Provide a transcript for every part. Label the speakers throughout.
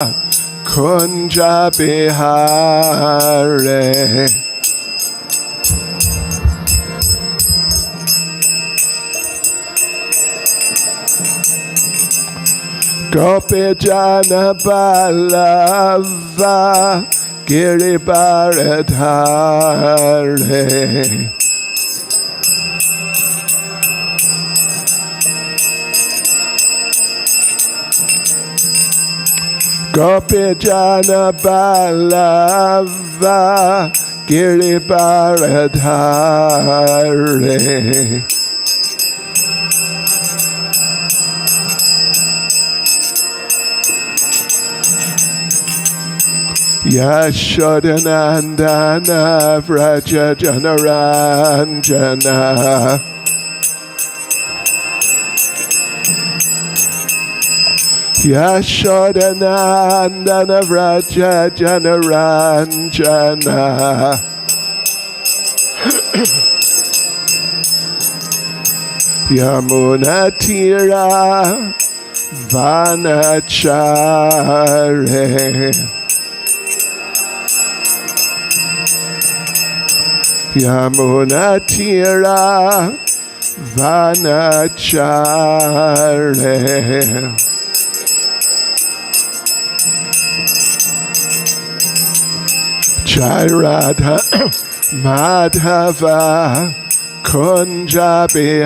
Speaker 1: Kunja Bihare Gopi Jana Balava Giribaradhare Gopi Jana Balava Giribaradhare Yashodanandana Vraja Janaranjana Yashodanandana Vraja Janaranjana Yamunatira Vanachare Yamunatira Vanachare Jai Radha Madhava Kunja Bihare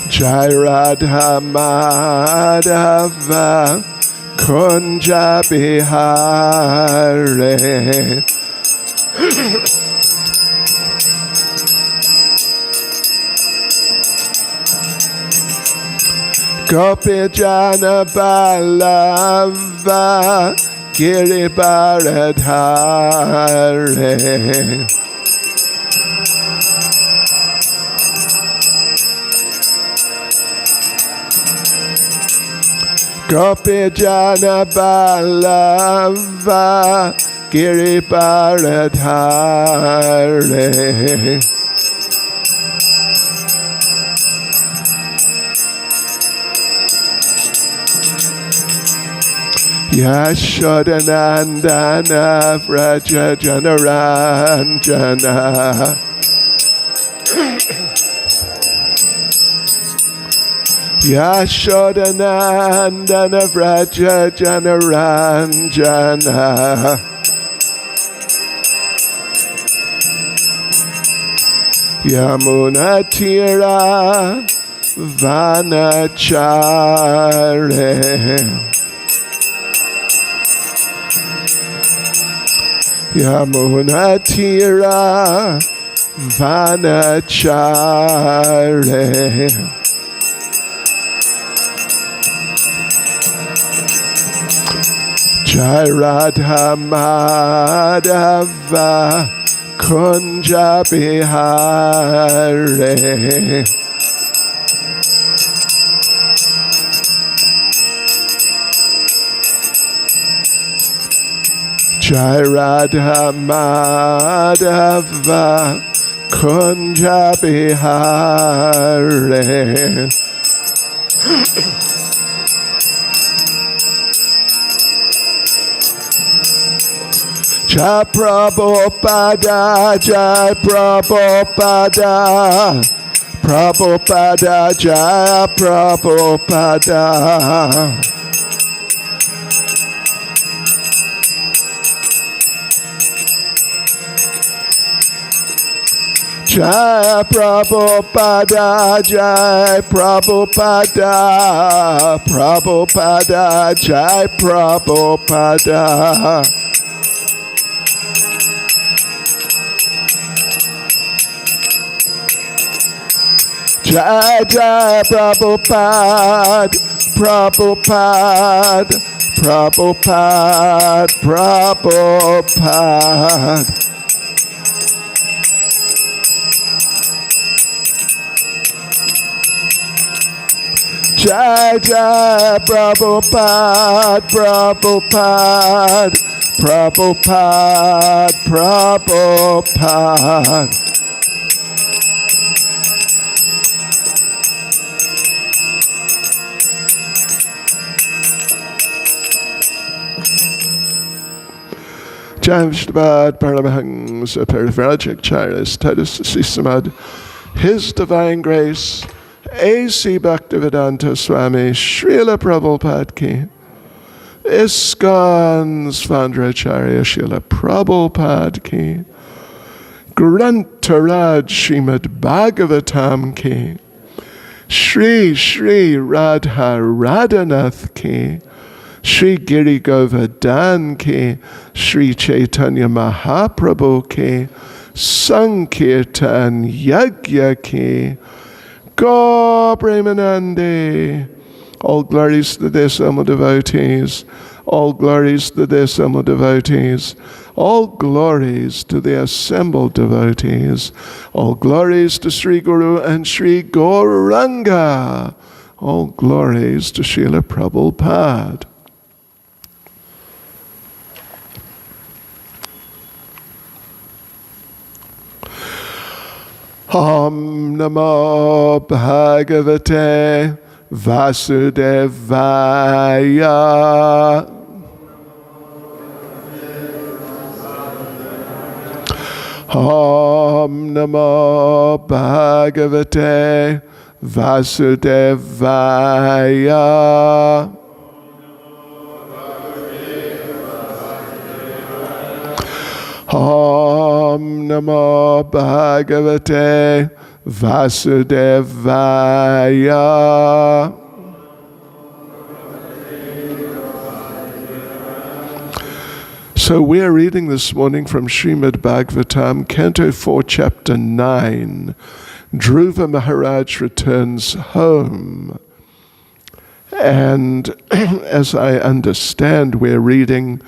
Speaker 1: Jai Radha Madhava Kunja Bihare Gopi Jana Balava Giribaradhare Gopi Jana Balava Giribaradhare Yashodanandana Vraja Janaranjana Yashodanandana Vraja Janaranjana Yamunatira Vanachare Yamunatira Vanachare Jai Radha Madhava Kunja Bihare Jai Radha Madhava Kunja Bihare Jai Prabhupada Jai Prabhupada Prabhupada Jai Prabhupada Jai Prabhupada Jai Prabhupada Prabhupada Jai Prabhupada Jai Jai Prabhupada Prabhupada Prabhupada Prabhupada Jai Jai Prabhupada Prabhupada Prabhupada, Prabhupada. Jamshabad Paramahangsa Perivrajik Charis Tadus Sisamad, His Divine Grace, A.C. Bhaktivedanta Swami Srila Prabhupada Ki, ISKCON's Svandracharya Srila Prabhupada Ki, Grantaraj Srimad Bhagavatam Ki, Shri Shri Radha Radhanath Ki, Shri Giri Govardhan Ki, Shri Chaitanya Mahaprabhu Ki, Sankirtan Yagya Ki, Gaur Premanande. All glories to the assembled devotees. All glories to the assembled devotees. All glories to the assembled devotees. All glories to Sri Guru and Sri Gauranga. All glories to Srila Prabhupada. Om Namo Bhagavate Vasudevaya. Om Namo Bhagavate Vasudevaya. Om Namo Bhagavate Vasudevaya. So we are reading this morning from Srimad Bhagavatam, Canto 4, Chapter 9. Dhruva Maharaj returns home. And as I understand, we're reading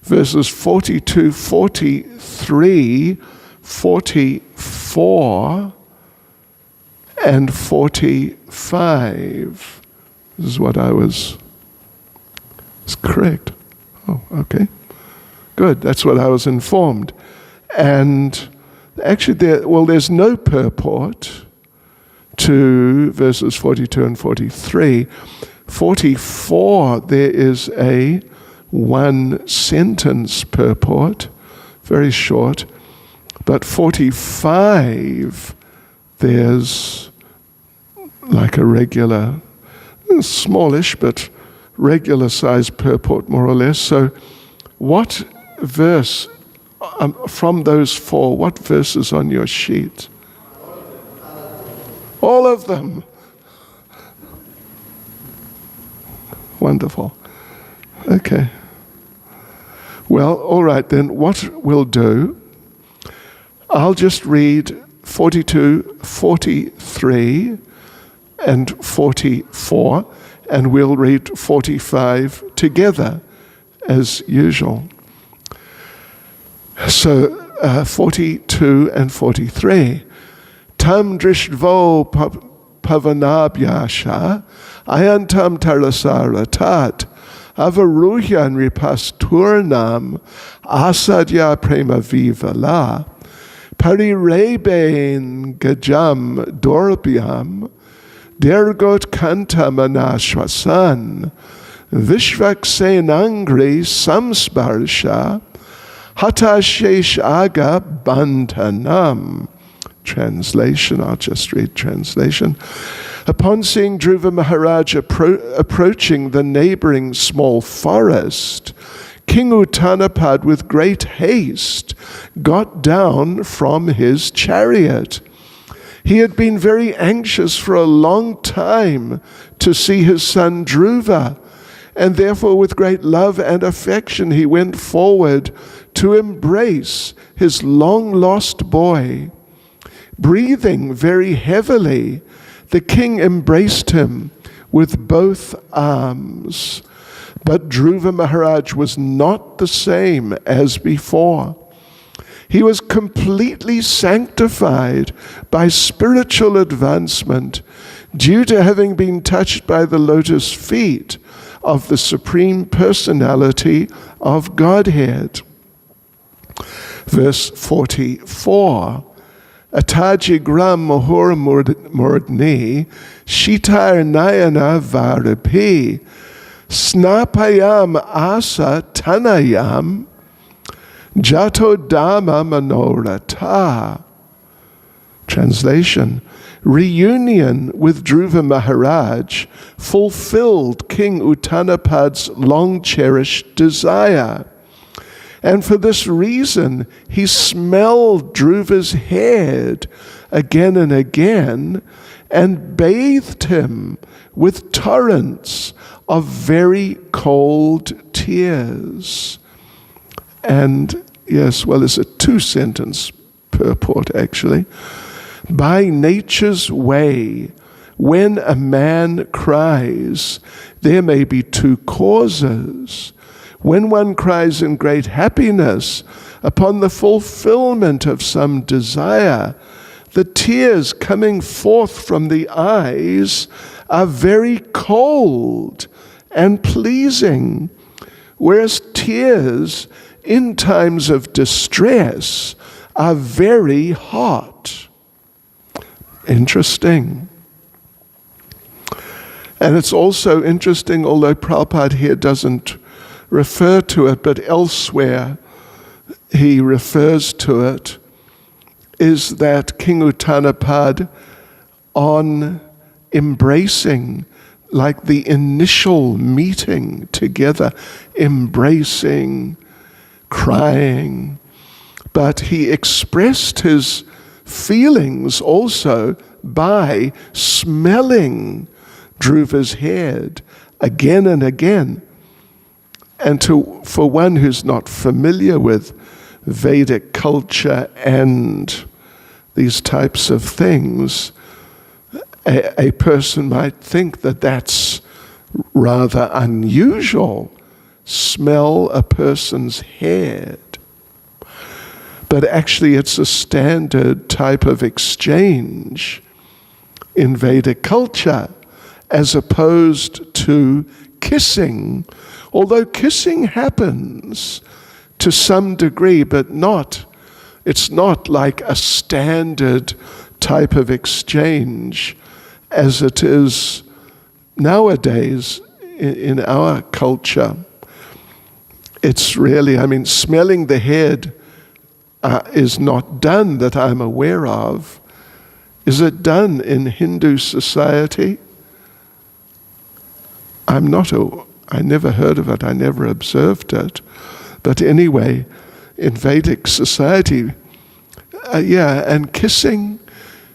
Speaker 1: verses 42, 43, 44, and 45. This is what I was... It's correct. Oh, okay. Good, that's what I was informed. And actually, there's no purport to verses 42 and 43. 44, there is a one-sentence purport, very short. But 45, there's like a regular, smallish, but regular-sized purport, more or less. So what verse, from those four, what verse is on your sheet? All of them. Wonderful. Okay. Well, all right then, what we'll do, I'll just read 42, 43, and 44, and we'll read 45 together, as usual. So, 42 and 43. Tam drishtvo pavanabhyasha ayantam tarasaratat avaruhyan ripasturnam asadya prema vivala parirebein gajam dorpyam dergot kantamanashvasan vishvaksenangri samsparsha hatashesh aga bantanam. Translation, I'll just read translation. Upon seeing Dhruva Maharaj approaching the neighboring small forest, King Uttanapad with great haste got down from his chariot. He had been very anxious for a long time to see his son Dhruva, and therefore with great love and affection he went forward to embrace his long-lost boy. Breathing very heavily, the king embraced him with both arms. But Dhruva Maharaj was not the same as before. He was completely sanctified by spiritual advancement due to having been touched by the lotus feet of the Supreme Personality of Godhead. Verse 44. Atajigram mohor mordni shitar nayana varipi snapayam asa tanayam jato dhamma manorata. Translation: reunion with Dhruva Maharaj fulfilled King Uttanapad's long-cherished desire. And for this reason, he smelled Dhruva's head again and again and bathed him with torrents of very cold tears. And yes, well, it's a two-sentence purport, actually. By nature's way, when a man cries, there may be two causes. When one cries in great happiness upon the fulfillment of some desire, the tears coming forth from the eyes are very cold and pleasing, whereas tears in times of distress are very hot. Interesting. And it's also interesting, although Prabhupada here doesn't refer to it, but elsewhere he refers to it, is that King Uttanapad, on embracing, like the initial meeting together, embracing, crying, but he expressed his feelings also by smelling Dhruva's head again and again. And for one who's not familiar with Vedic culture and these types of things, a person might think that that's rather unusual. Smell a person's head. But actually it's a standard type of exchange in Vedic culture, as opposed to kissing. Although kissing happens to some degree, but it's not like a standard type of exchange as it is nowadays in our culture. It's really, smelling the head is not done that I'm aware of. Is it done in Hindu society? I never heard of it, I never observed it. But anyway, in Vedic society, and kissing,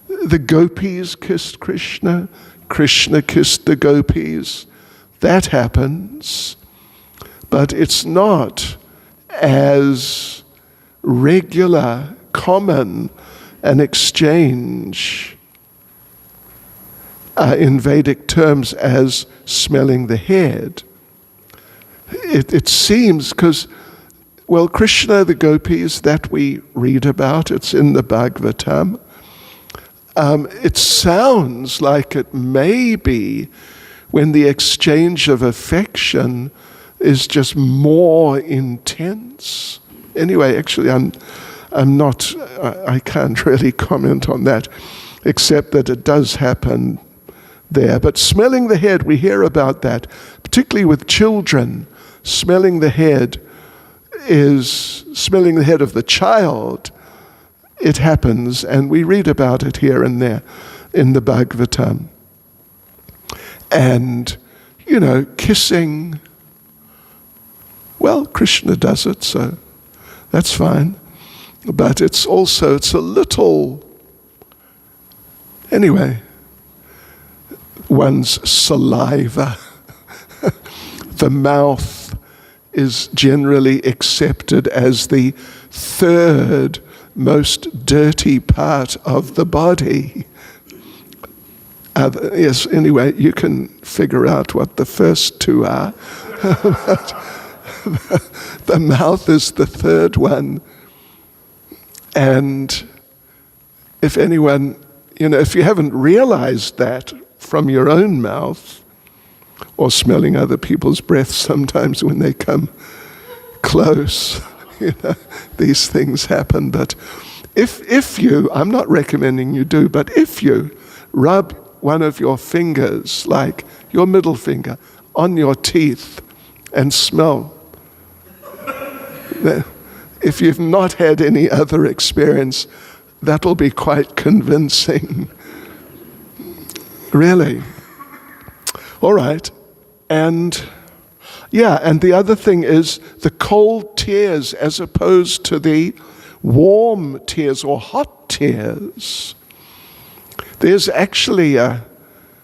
Speaker 1: the gopis kissed Krishna, Krishna kissed the gopis, that happens. But it's not as regular, common an exchange in Vedic terms as smelling the head. It seems, because, Krishna, the gopis that we read about, it's in the Bhagavatam, it sounds like it may be when the exchange of affection is just more intense. Anyway, actually, I can't really comment on that, except that it does happen there. But smelling the head, we hear about that, particularly with children. Smelling the head is smelling the head of the child. It happens, and we read about it here and there in the Bhagavatam. And, kissing, Krishna does it, so that's fine. But it's a little, anyway, one's saliva, the mouth is generally accepted as the third most dirty part of the body. Yes, anyway, you can figure out what the first two are. The mouth is the third one. And if anyone, if you haven't realized that from your own mouth, or smelling other people's breath sometimes when they come close. These things happen. But if you, I'm not recommending you do, but if you rub one of your fingers, like your middle finger, on your teeth and smell, if you've not had any other experience, that'll be quite convincing. Really. All right. And the other thing is the cold tears as opposed to the warm tears or hot tears. There's actually a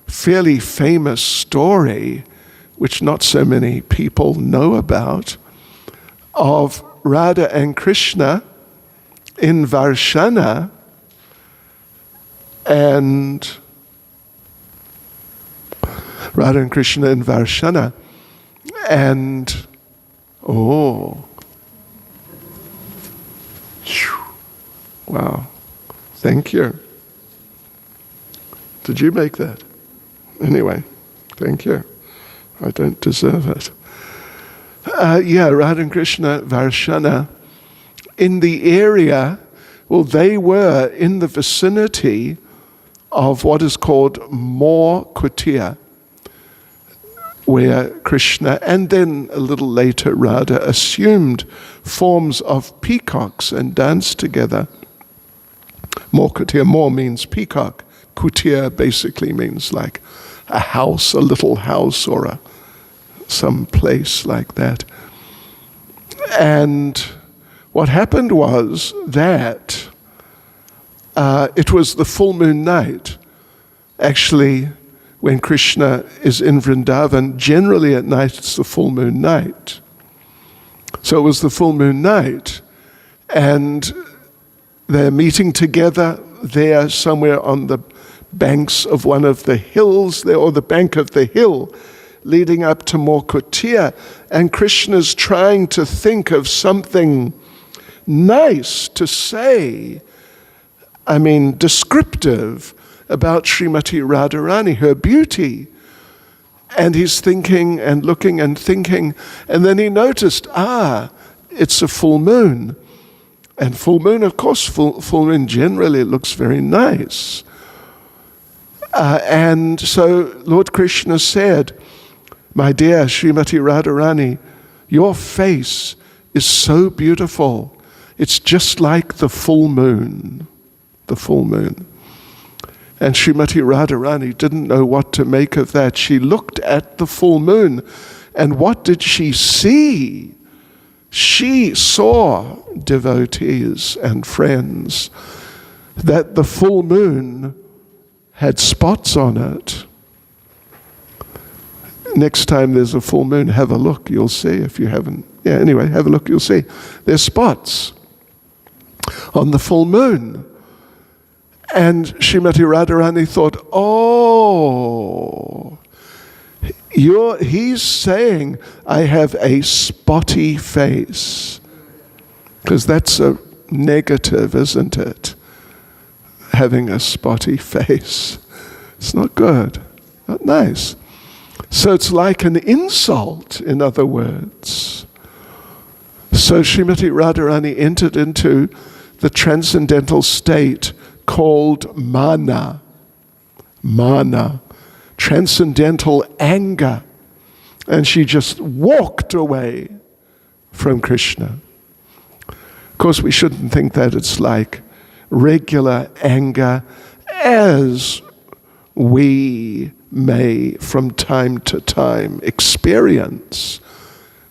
Speaker 1: fairly famous story, which not so many people know about, of Radha and Krishna in Varshana, and Radha and Krishna in Varshana, and wow, thank you. Did you make that? Anyway, thank you. I don't deserve it. Radha and Krishna, Varshana, in the area, well, they were in the vicinity of what is called More Kutia, where Krishna and then a little later Radha assumed forms of peacocks and danced together. More Kutia, more means peacock. Kutia basically means like a house, a little house, or some place like that. And what happened was that it was the full moon night. Actually, when Krishna is in Vrindavan, generally at night it's the full moon night. So it was the full moon night, and they're meeting together there somewhere on the banks of one of the hills there, or the bank of the hill leading up to Mokutia, and Krishna's trying to think of something nice to say, descriptive about Srimati Radharani, her beauty. And he's thinking and looking and thinking, and then he noticed, it's a full moon. And full moon, of course, full moon generally looks very nice. And so Lord Krishna said, "My dear Srimati Radharani, your face is so beautiful. It's just like the full moon." The full moon. And Srimati Radharani didn't know what to make of that. She looked at the full moon, and what did she see? She saw, devotees and friends, that the full moon had spots on it. Next time there's a full moon, have a look, you'll see. If you haven't, anyway, have a look, you'll see. There's spots on the full moon. And Srimati Radharani thought, he's saying I have a spotty face. Because that's a negative, isn't it? Having a spotty face. It's not good, not nice. So it's like an insult, in other words. So Srimati Radharani entered into the transcendental state called mana, transcendental anger. And she just walked away from Krishna. Of course, we shouldn't think that it's like regular anger, as we may from time to time experience.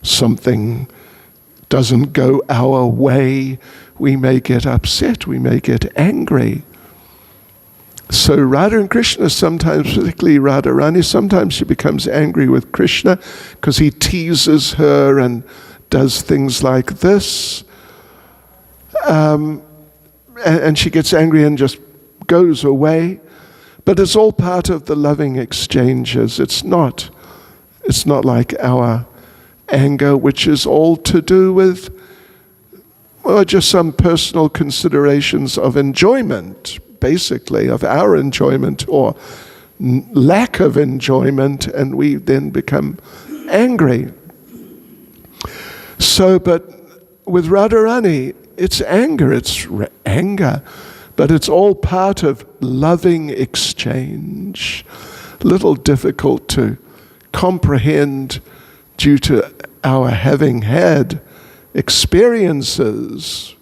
Speaker 1: Something doesn't go our way, we may get upset, we may get angry. So Radha and Krishna sometimes, particularly Radharani, sometimes she becomes angry with Krishna because he teases her and does things like this. And she gets angry and just goes away. But it's all part of the loving exchanges. It's not like our anger, which is all to do with just some personal considerations of enjoyment, basically, of our enjoyment, or lack of enjoyment, and we then become angry. So, but with Radharani, it's anger, but it's all part of loving exchange. Little difficult to comprehend due to our having had experiences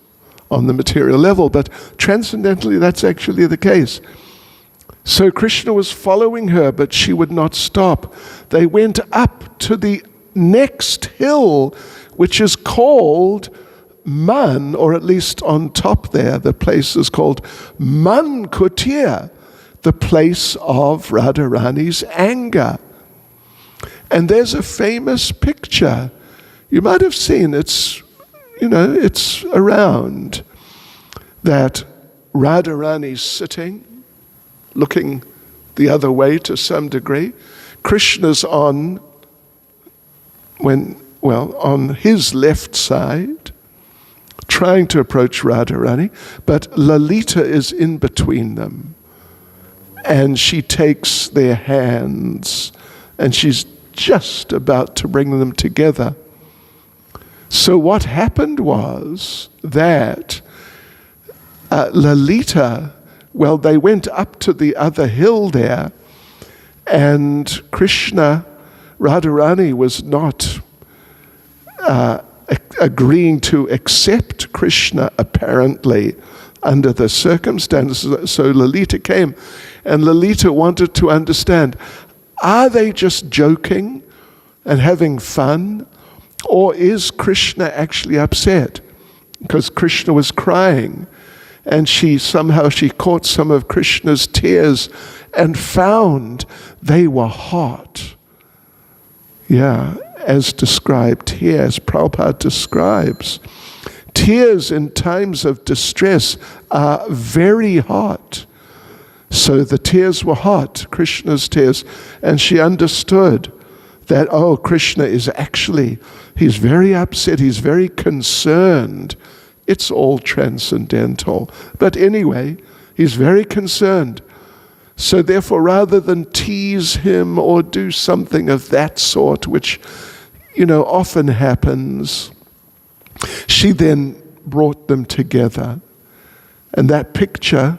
Speaker 1: on the material level, but transcendentally that's actually the case. So Krishna was following her, but she would not stop. They went up to the next hill, which is called Man, or at least on top there, the place is called Man Kutir, the place of Radharani's anger. And there's a famous picture. You might have seen it's around, that Radharani's sitting, looking the other way to some degree. Krishna's on his left side, trying to approach Radharani, but Lalita is in between them. And she takes their hands, and she's just about to bring them together. So what happened was that Lalita, they went up to the other hill there, and Radharani was not agreeing to accept Krishna, apparently, under the circumstances. So Lalita came, and Lalita wanted to understand, are they just joking and having fun, or is Krishna actually upset? Because Krishna was crying, and she caught some of Krishna's tears and found they were hot. Yeah, as described here, as Prabhupada describes. Tears in times of distress are very hot. So the tears were hot, Krishna's tears, and she understood that, Krishna is actually, he's very upset, he's very concerned. It's all transcendental. But anyway, he's very concerned. So therefore, rather than tease him or do something of that sort, which, often happens, she then brought them together. And that picture,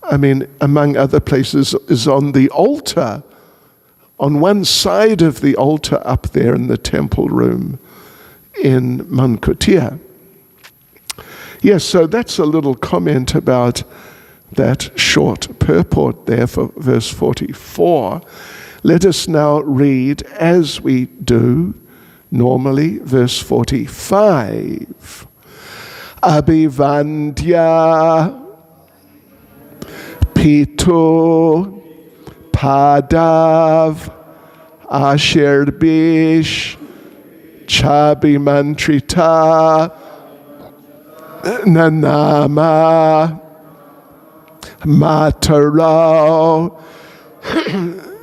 Speaker 1: among other places, is on the altar, on one side of the altar up there in the temple room in Mankutia. Yes, so that's a little comment about that short purport there for verse 44. Let us now read, as we do normally, verse 45. Abhivandya Pito Padav Ashirbish Chabimantrita Nanama Matarao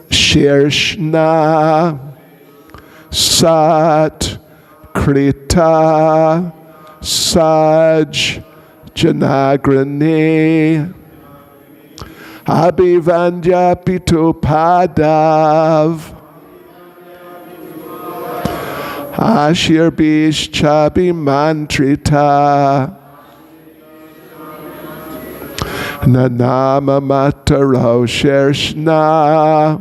Speaker 1: Shirshna Sat Krita Saj Janagrani Abhivandya Pito Padav Ashirbish Chabimantrita Nanama Mataro Shershna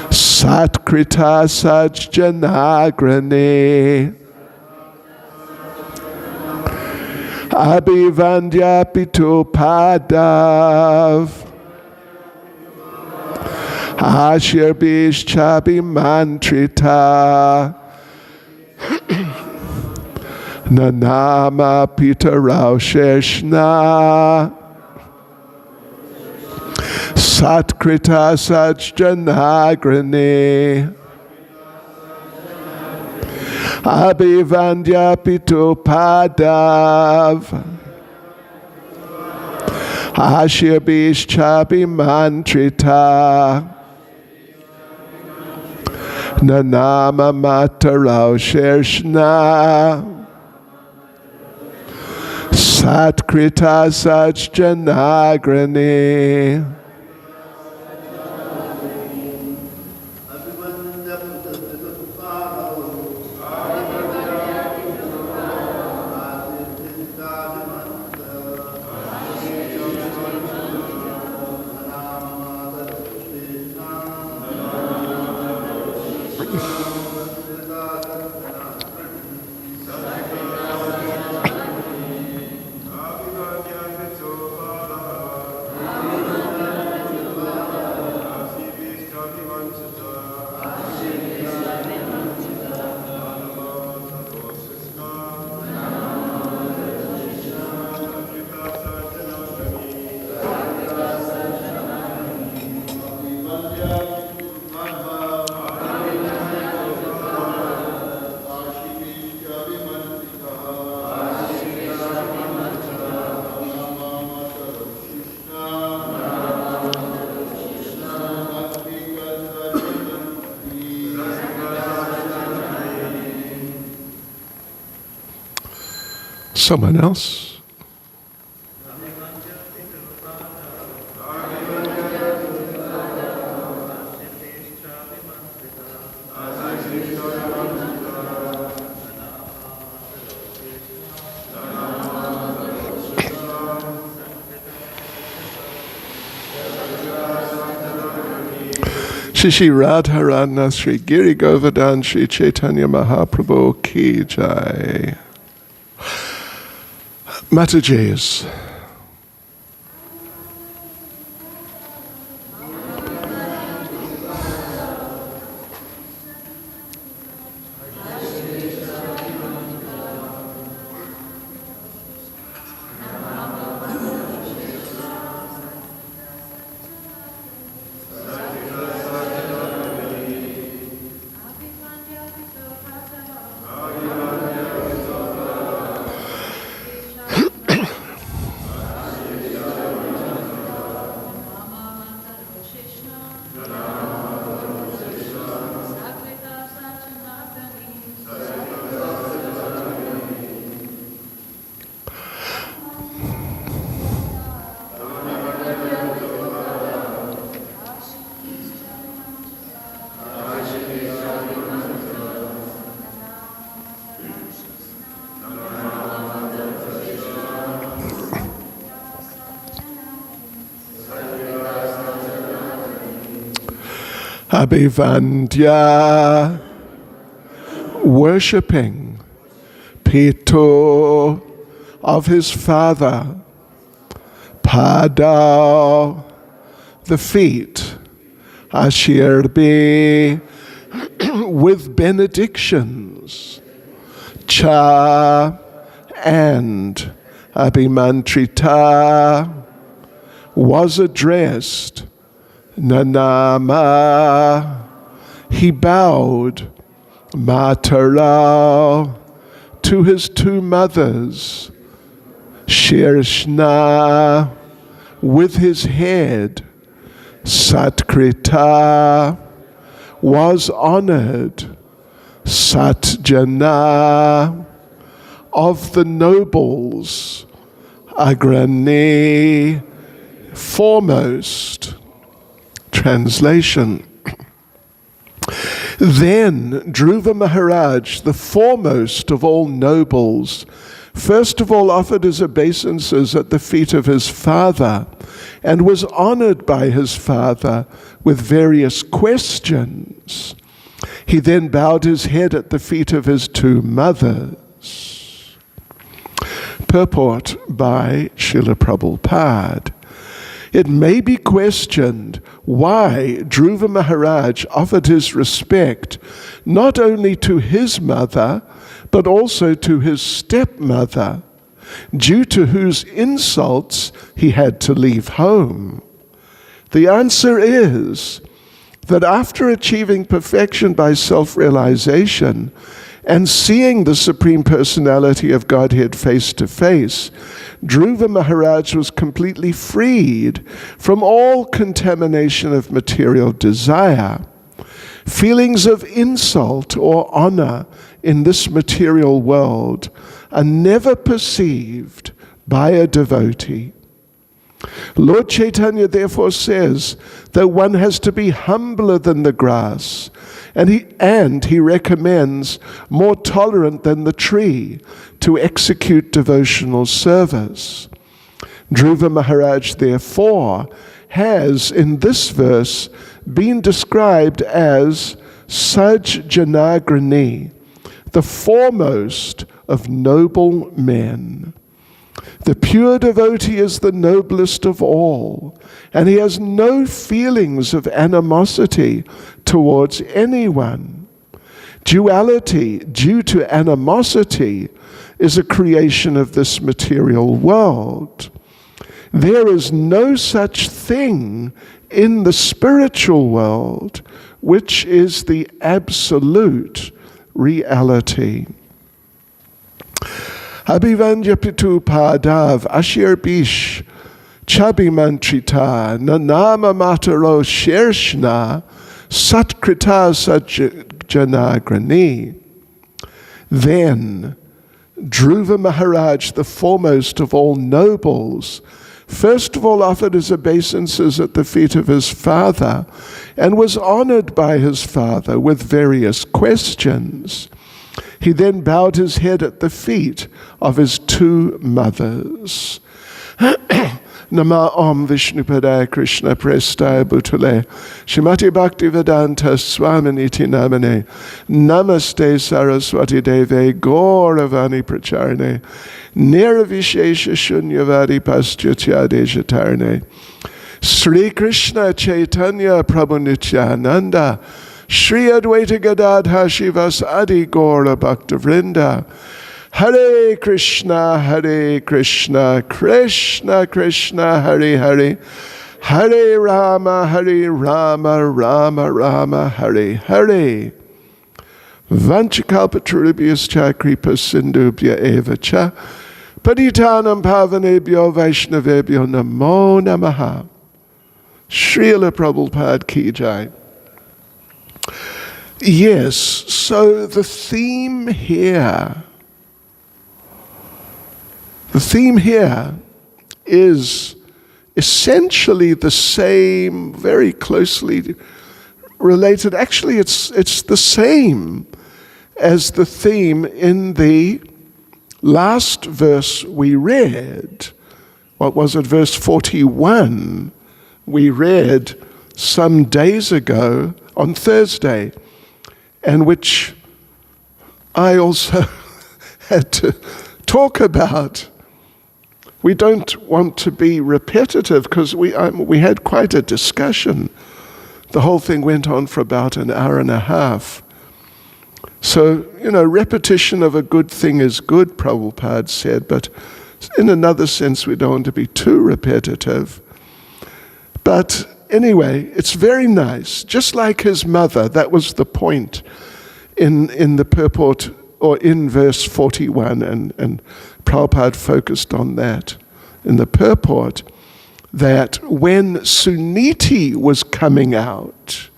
Speaker 1: Satkrita Sajjanagrani Abhivandya Pito Padav Ashirbish Chabimantrita Nanama Pitarao Sheshna Satkrita Sajjanagrani Abhivandya Pito Padav Ashirbish Chabimantrita Nanama Matarao Shershna Satkrita Sajjanagrani Someone else? Shri Radharana Sri Giri Govardhan Sri Chaitanya Mahaprabhu Ki Jai. Matajis. Abhivandya, worshipping Pito of his father, Pada, the feet, Ashirbi, with benedictions, Cha, and Abhimantrita, was addressed, Nanama, he bowed, Matara, to his two mothers, Shirshna, with his head, Satkrita, was honored, Satjana, of the nobles, Agrani, foremost. Translation. Then Dhruva Maharaj, the foremost of all nobles, first of all offered his obeisances at the feet of his father and was honored by his father with various questions. He then bowed his head at the feet of his two mothers. Purport by Srila Prabhupada. It may be questioned why Dhruva Maharaj offered his respect not only to his mother, but also to his stepmother, due to whose insults he had to leave home. The answer is that after achieving perfection by self-realization and seeing the Supreme Personality of Godhead face to face, Dhruva Maharaj was completely freed from all contamination of material desire. Feelings of insult or honor in this material world are never perceived by a devotee. Lord Chaitanya therefore says that one has to be humbler than the grass, and he recommends more tolerant than the tree to execute devotional service. Dhruva Maharaj therefore has in this verse been described as Saj Janagrani, the foremost of noble men. The pure devotee is the noblest of all, and he has no feelings of animosity towards anyone. Duality due to animosity is a creation of this material world. There is no such thing in the spiritual world, which is the absolute reality. Abhivandya Pitu Padav Ashir Bish Chabimantrita Nanama Mataro Shershna Satkrita Sajjanagrani. Then Dhruva Maharaj, the foremost of all nobles, first of all offered his obeisances at the feet of his father and was honored by his father with various questions. He then bowed his head at the feet of his two mothers. Nama Om Vishnupadaya Krishna Prestaya Bhutale Shrimati Bhaktivedanta Swaminiti Namane Namaste Saraswati Deve Gauravani Pracharane Niravishesha Shunyavadi Paschatya Dejatarane Sri Krishna Chaitanya Prabhu Nityananda Shri Advaita Gadadha Shivas Adi Gaura Bhakta Vrinda Hare Krishna, Krishna Krishna, Hare Hare, Hare Rama, Rama Rama, Hare Hare. Vanchakalpatarubhyascha kripa sindubhya eva cha, patitanam pavanebhyo vaishnavebhyo namo namaha. Srila Prabhupada ki jai. Yes, so the theme here is essentially the same, very closely related. Actually, it's the same as the theme in the last verse we read. What was it? Verse 41 we read some days ago on Thursday, and which I also had to talk about. We don't want to be repetitive because we had quite a discussion. The whole thing went on for about an hour and a half. So, repetition of a good thing is good, Prabhupada said, but in another sense we don't want to be too repetitive. But anyway, it's very nice. Just like his mother, that was the point in the purport, or in verse 41, and Prabhupada focused on that in the purport, that when Suniti was coming out,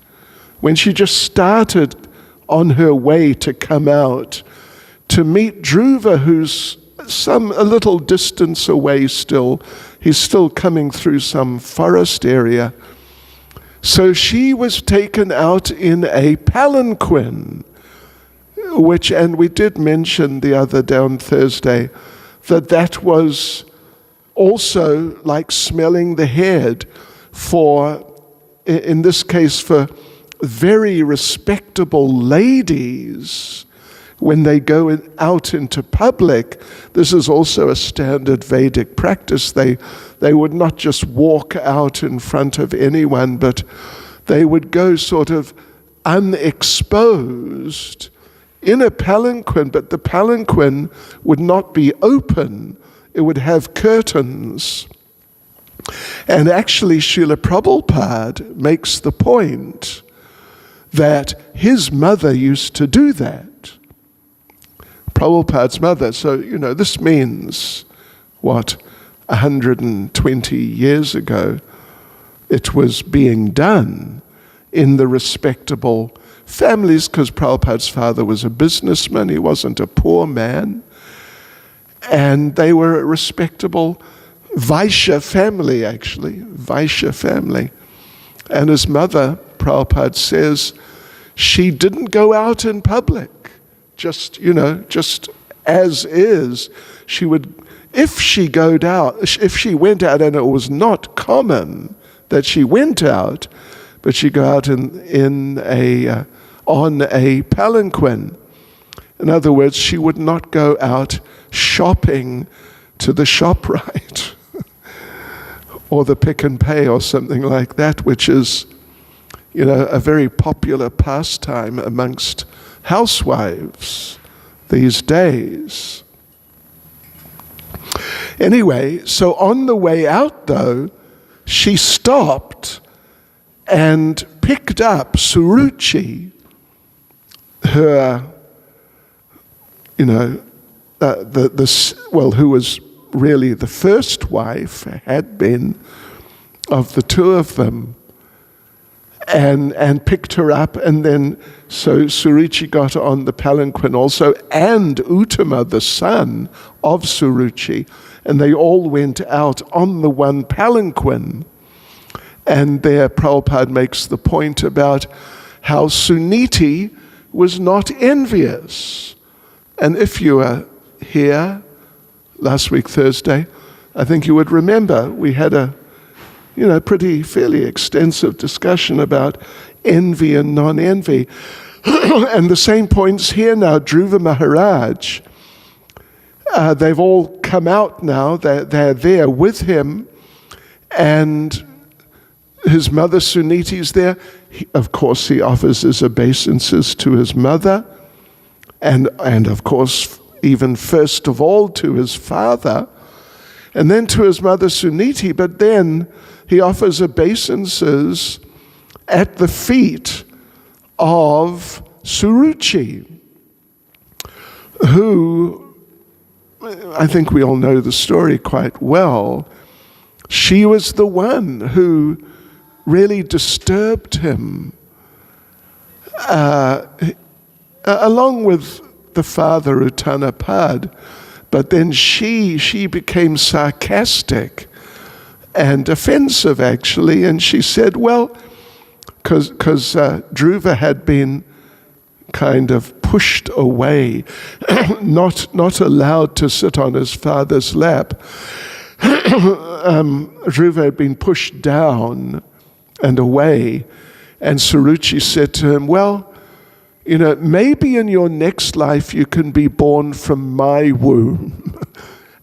Speaker 1: when she just started on her way to come out to meet Dhruva, who's a little distance away still, he's still coming through some forest area. So she was taken out in a palanquin, and we did mention the other day on Thursday that was also like smelling the head in this case, for very respectable ladies when they go out into public. This is also a standard Vedic practice. They would not just walk out in front of anyone, but they would go sort of unexposed in a palanquin, but the palanquin would not be open. It would have curtains. And actually, Srila Prabhupada makes the point that his mother used to do that. Prabhupada's mother. So, this means, 120 years ago, it was being done in the respectable families, because Prabhupada's father was a businessman, he wasn't a poor man, and they were a respectable Vaishya family, actually, Vaishya family. And his mother, Prabhupada says, she didn't go out in public, just as is. She would, if she went out, and it was not common that she went out, but she'd go out on a palanquin. In other words, she would not go out shopping to the ShopRite or the Pick and Pay or something like that, which is, a very popular pastime amongst housewives these days. Anyway, so on the way out, though, she stopped and picked up Suruchi, her, who was really the first wife, had been, of the two of them. and picked her up, and then so Suruchi got on the palanquin also, and Uttama, the son of Suruchi, and they all went out on the one palanquin. And there Prabhupada makes the point about how Suniti was not envious. And if you were here last week, Thursday, I think you would remember we had a fairly extensive discussion about envy and non-envy. And the same points here now. Dhruva Maharaj, they've all come out now, they're there with him, and his mother Suniti's there. Of course, he offers his obeisances to his mother, and of course, even first of all to his father, and then to his mother Suniti, but then he offers obeisances at the feet of Suruchi, who, I think we all know the story quite well. She was the one who really disturbed him, along with the father Uttanapad. But then she became sarcastic and offensive, actually, and she said, well, because Dhruva had been kind of pushed away, not allowed to sit on his father's lap. Dhruva had been pushed down and away, and Suruchi said to him, well, maybe in your next life you can be born from my womb,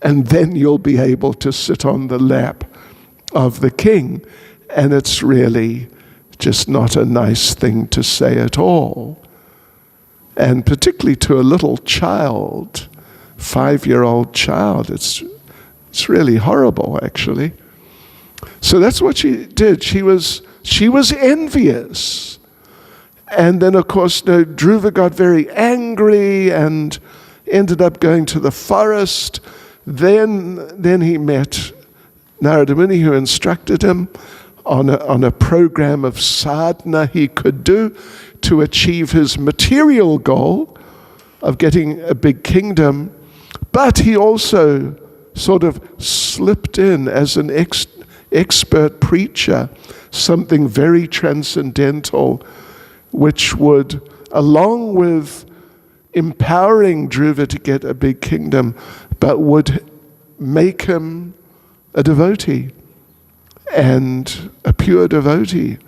Speaker 1: and then you'll be able to sit on the lap of the king. And it's really just not a nice thing to say at all. And particularly to a little child, 5-year-old child, it's really horrible, actually. So that's what she did. She was envious. And then, of course, Dhruva got very angry and ended up going to the forest. Then he met Narada Muni, who instructed him on a program of sadhana he could do to achieve his material goal of getting a big kingdom. But he also sort of slipped in as an expert preacher, something very transcendental, which would, along with empowering Dhruva to get a big kingdom, but would make him a devotee, and a pure devotee.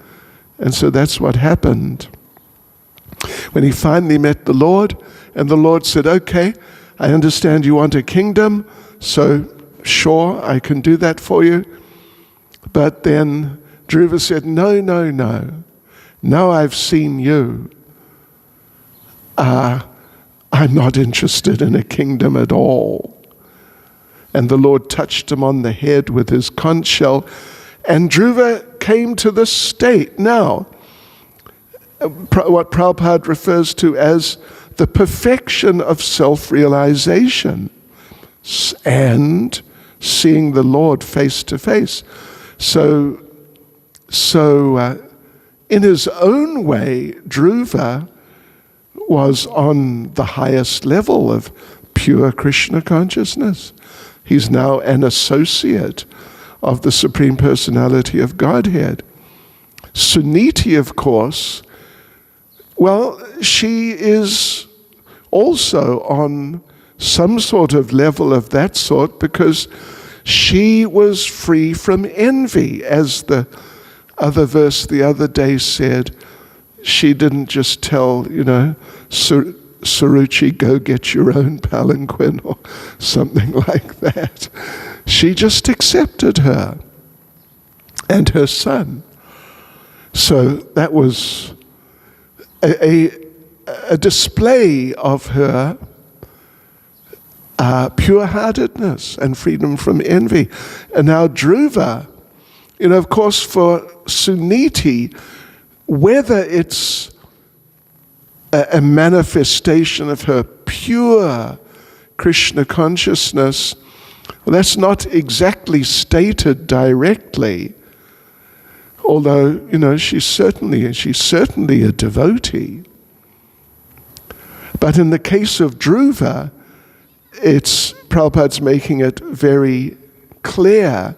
Speaker 1: And so that's what happened. When he finally met the Lord, and the Lord said, okay, I understand you want a kingdom, so sure, I can do that for you. But then Dhruva said, no. Now I've seen you. I'm not interested in a kingdom at all. And the Lord touched him on the head with his conch shell, and Dhruva came to this state now, what Prabhupada refers to as the perfection of self-realization and seeing the Lord face to face. So in his own way, Dhruva was on the highest level of pure Krishna consciousness. He's now an associate of the Supreme Personality of Godhead. Suniti, of course, well, she is also on some sort of level of that sort, because she was free from envy, as the other verse the other day said. She didn't just tell, Suruchi, go get your own palanquin or something like that. She just accepted her and her son. So that was a display of her pure-heartedness and freedom from envy. And now Dhruva, of course, for Suniti, whether it's a manifestation of her pure Krishna consciousness, well, that's not exactly stated directly. Although, she's certainly a devotee. But in the case of Dhruva, Prabhupada's making it very clear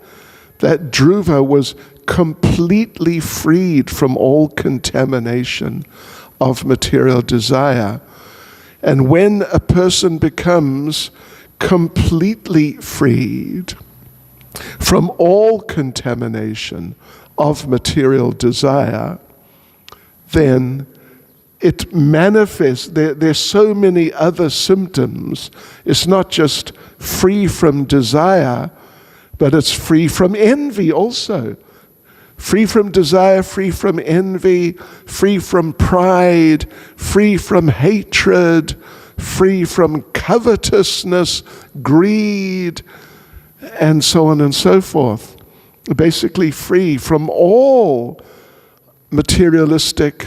Speaker 1: that Dhruva was completely freed from all contamination of material desire. And when a person becomes completely freed from all contamination of material desire, then it manifests. There's so many other symptoms. It's not just free from desire, but it's free from envy also. Free from desire, free from envy, free from pride, free from hatred, free from covetousness, greed, and so on and so forth. Basically free from all materialistic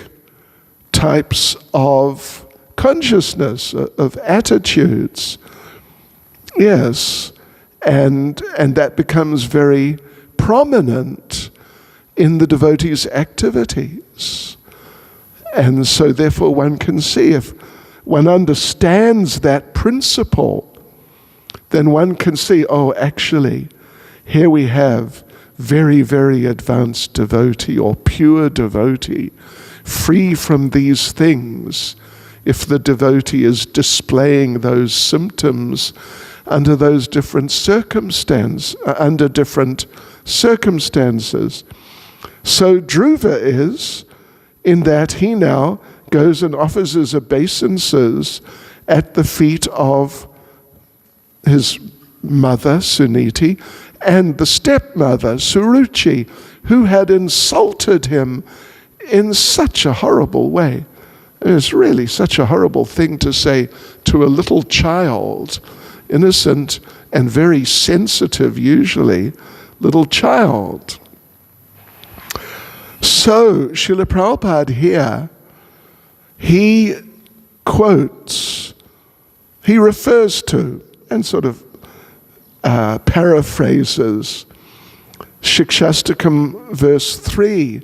Speaker 1: types of consciousness, of attitudes. Yes, and that becomes very prominent in the devotee's activities. And so therefore one can see, if one understands that principle, then one can see, actually, here we have very, very advanced devotee or pure devotee, free from these things, if the devotee is displaying those symptoms under those different circumstances. So Dhruva is, in that he now goes and offers his obeisances at the feet of his mother, Suniti, and the stepmother, Suruchi, who had insulted him in such a horrible way. It's really such a horrible thing to say to a little child, innocent and very sensitive, usually, little child. So, Srila Prabhupada here, he quotes, he refers to, and sort of paraphrases Shikshastakam verse 3,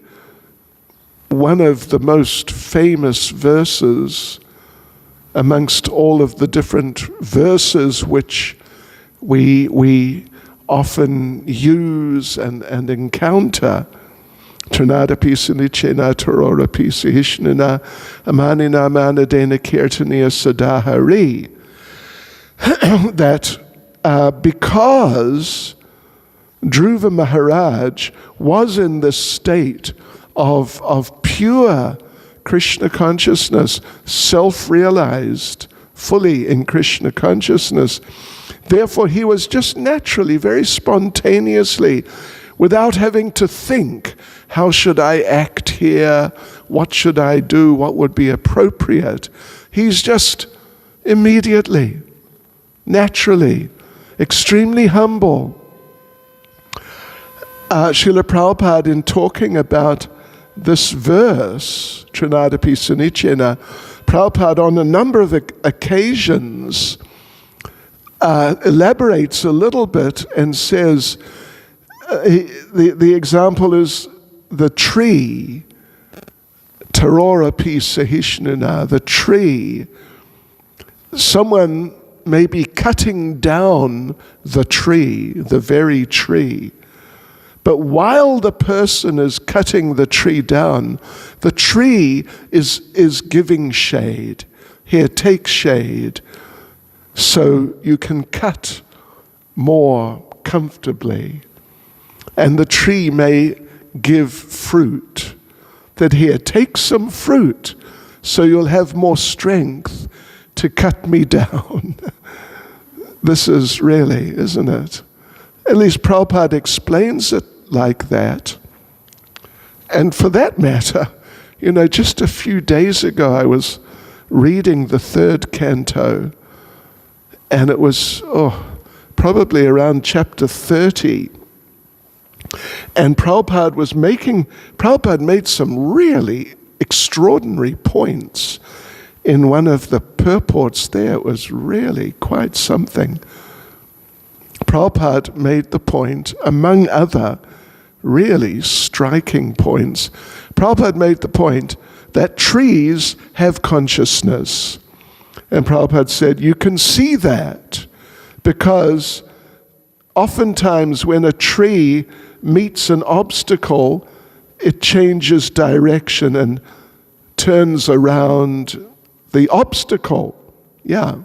Speaker 1: one of the most famous verses amongst all of the different verses which we often use and encounter. Trinadapi sunichena tororapi sihishnina amanina manadena kirtaniya sadahari. That because Dhruva Maharaj was in this state of pure Krishna consciousness, self-realized, fully in Krishna consciousness, therefore he was just naturally, very spontaneously, without having to think, how should I act here? What should I do? What would be appropriate? He's just immediately, naturally, extremely humble. Srila Prabhupada, in talking about this verse, Trinadapi Sunichena, Prabhupada on a number of occasions elaborates a little bit and says, the example is the tree, Tarorapi Sahishnuna, the tree. Someone may be cutting down the tree, the very tree. But while the person is cutting the tree down, the tree is giving shade. Here, take shade, so you can cut more comfortably. And the tree may give fruit. That here, take some fruit, so you'll have more strength to cut me down. This is really, isn't it? At least Prabhupada explains it like that. And for that matter, just a few days ago I was reading the third canto, and it was probably around chapter 30. And Prabhupada made some really extraordinary points in one of the purports there. It was really quite something. Prabhupada made the point, among other really striking points. Prabhupada made the point that trees have consciousness. And Prabhupada said, you can see that because oftentimes when a tree meets an obstacle, it changes direction and turns around the obstacle. Yeah.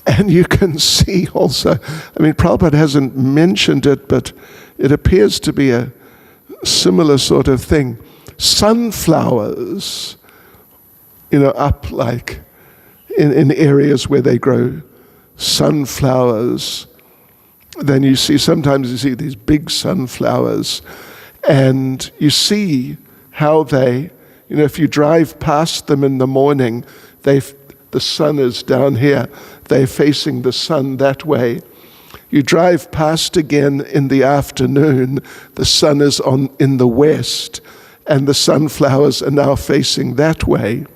Speaker 1: And you can see also, I mean, Prabhupada hasn't mentioned it, but it appears to be a similar sort of thing. Sunflowers, up like in areas where they grow sunflowers, then sometimes you see these big sunflowers, and you see how they, if you drive past them in the morning, the sun is down here, they're facing the sun that way. You drive past again in the afternoon, the sun is in the west, and the sunflowers are now facing that way.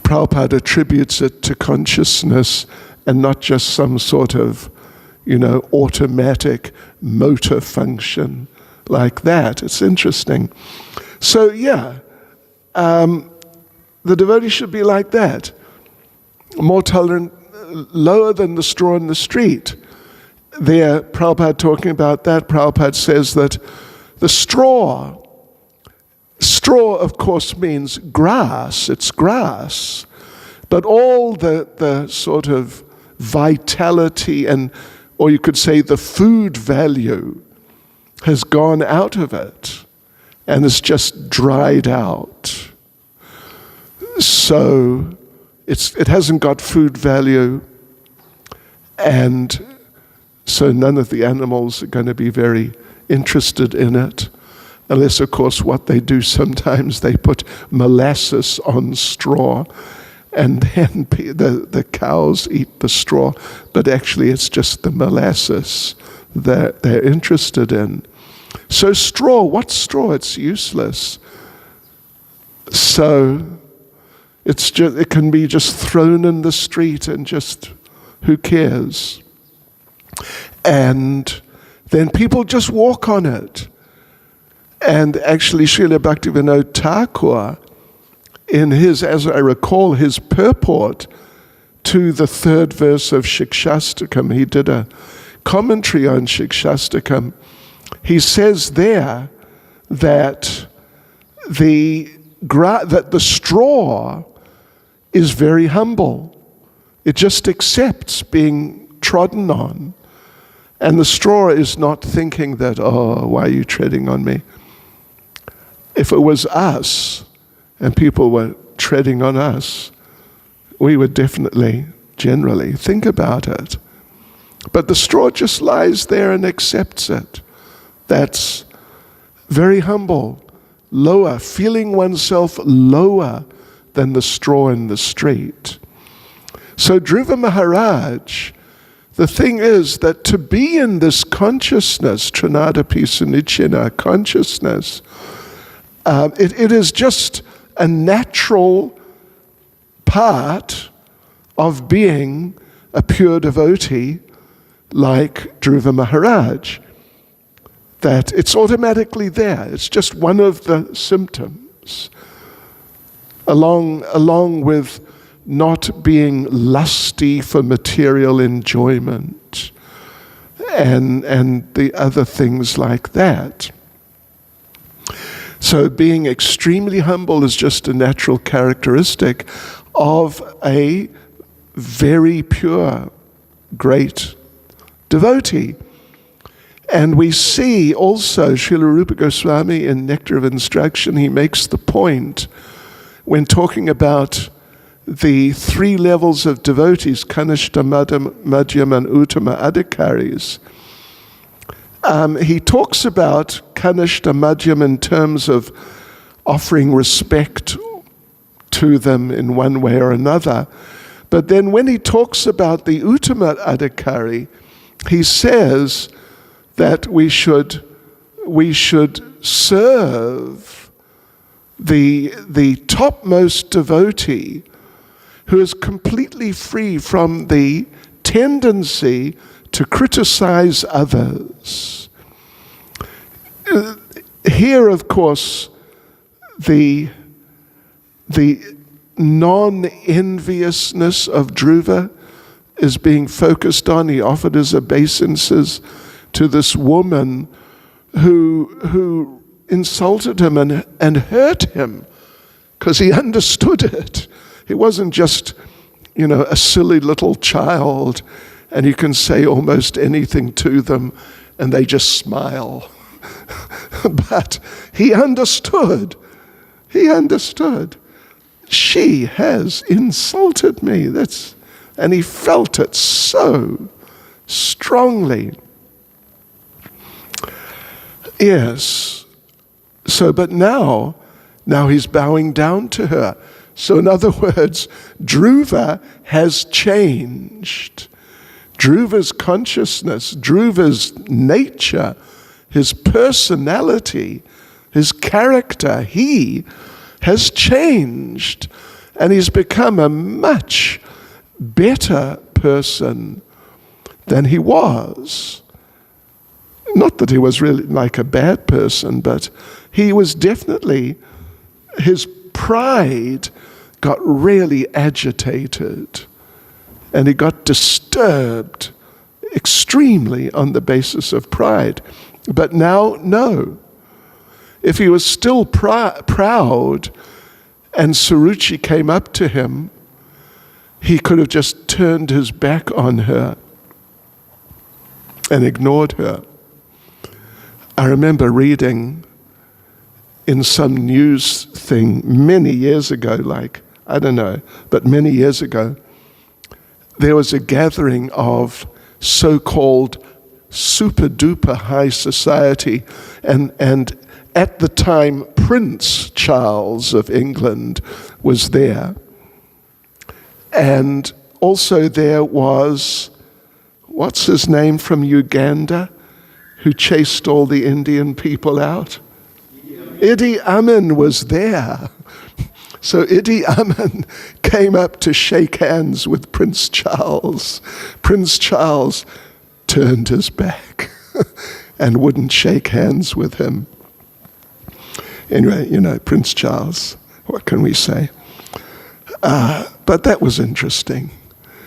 Speaker 1: Prabhupada attributes it to consciousness and not just some sort of, automatic motor function like that. It's interesting. So, the devotee should be like that, more tolerant, lower than the straw in the street. There, Prabhupada talking about that, Prabhupada says that the straw, of course, means grass, it's grass, but all the sort of vitality or you could say the food value has gone out of it and it's just dried out. So it hasn't got food value, and so none of the animals are going to be very interested in it, unless, of course, what they do sometimes, they put molasses on straw, and then the cows eat the straw, but actually it's just the molasses that they're interested in. So straw, what's straw? It's useless. So it can be just thrown in the street and just, who cares? And then people just walk on it. And actually Srila Bhaktivinoda Thakur, in his, as I recall, his purport to the third verse of Shikshastakam, he did a commentary on Shikshastakam. He says there that the straw is very humble. It just accepts being trodden on. And the straw is not thinking that, oh, why are you treading on me? If it was us and people were treading on us, we would definitely, generally, think about it. But the straw just lies there and accepts it. That's very humble, lower, feeling oneself lower than the straw in the street. So Dhruva Maharaj, the thing is that to be in this consciousness, Trinadapi Sunichina consciousness, it is just a natural part of being a pure devotee like Dhruva Maharaj. That it's automatically there. It's just one of the symptoms, along with not being lusty for material enjoyment and the other things like that. So being extremely humble is just a natural characteristic of a very pure, great devotee. And we see also, Srila Rupa Goswami in Nectar of Instruction, he makes the point when talking about the three levels of devotees, Kanishta, Madhyam, and Uttama Adhikaris. He talks about Kanishta, Madhyam in terms of offering respect to them in one way or another. But then when he talks about the Uttama Adhikari, he says that we should serve the topmost devotee who is completely free from the tendency to criticize others. here, of course, the non-enviousness of Dhruva is being focused on. He offered his obeisances to this woman who insulted him and hurt him because he understood it. He wasn't just, a silly little child and you can say almost anything to them and they just smile. But he understood. He understood. She has insulted me. And he felt it so strongly. Yes. So, but now he's bowing down to her. So in other words, Dhruva has changed. Dhruva's consciousness, Dhruva's nature, his personality, his character, he has changed. And he's become a much better person than he was. Not that he was really like a bad person, but he was definitely, his pride got really agitated and he got disturbed extremely on the basis of pride. But now, no. If he was still proud and Suruchi came up to him, he could have just turned his back on her and ignored her. I remember reading in some news thing many years ago, many years ago, there was a gathering of so-called super-duper high society, and at the time Prince Charles of England was there. And also there was, what's his name from Uganda, who chased all the Indian people out? Idi Amin was there. So Idi Amin came up to shake hands with Prince Charles. Prince Charles turned his back and wouldn't shake hands with him. Anyway, Prince Charles, what can we say? But that was interesting.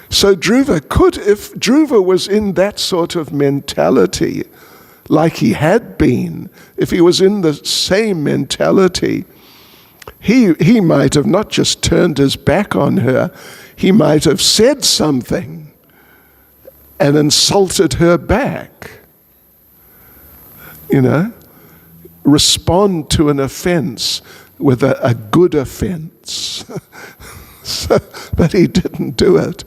Speaker 1: So Dhruva if Dhruva was in that sort of mentality, like he had been, if he was in the same mentality, he might have not just turned his back on her, he might have said something and insulted her back. Respond to an offense with a good offense. But he didn't do it.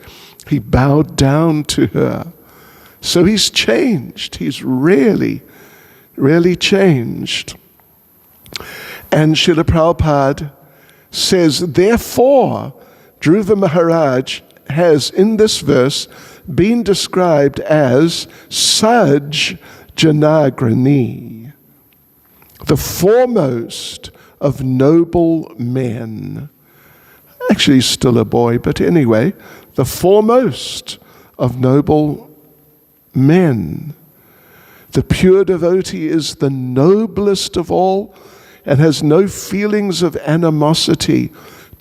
Speaker 1: He bowed down to her. So he's changed. He's really, really changed. And Srila Prabhupada says, therefore, Dhruva Maharaj has, in this verse, been described as Saj Janagrani, the foremost of noble men. Actually, he's still a boy, but anyway, the foremost of noble men. The pure devotee is the noblest of all and has no feelings of animosity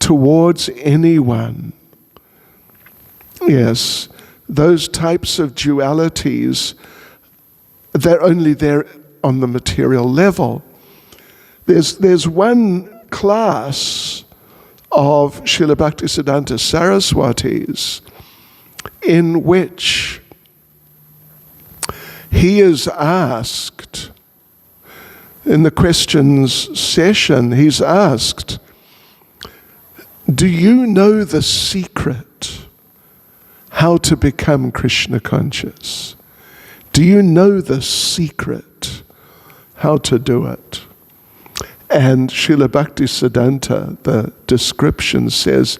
Speaker 1: towards anyone. Yes, those types of dualities, they're only there on the material level. There's one class of Srila Bhaktisiddhanta Saraswatis in which he is asked, in the questions session, he's asked, do you know the secret how to become Krishna conscious? Do you know the secret how to do it? And Srila Bhaktisiddhanta, the description says,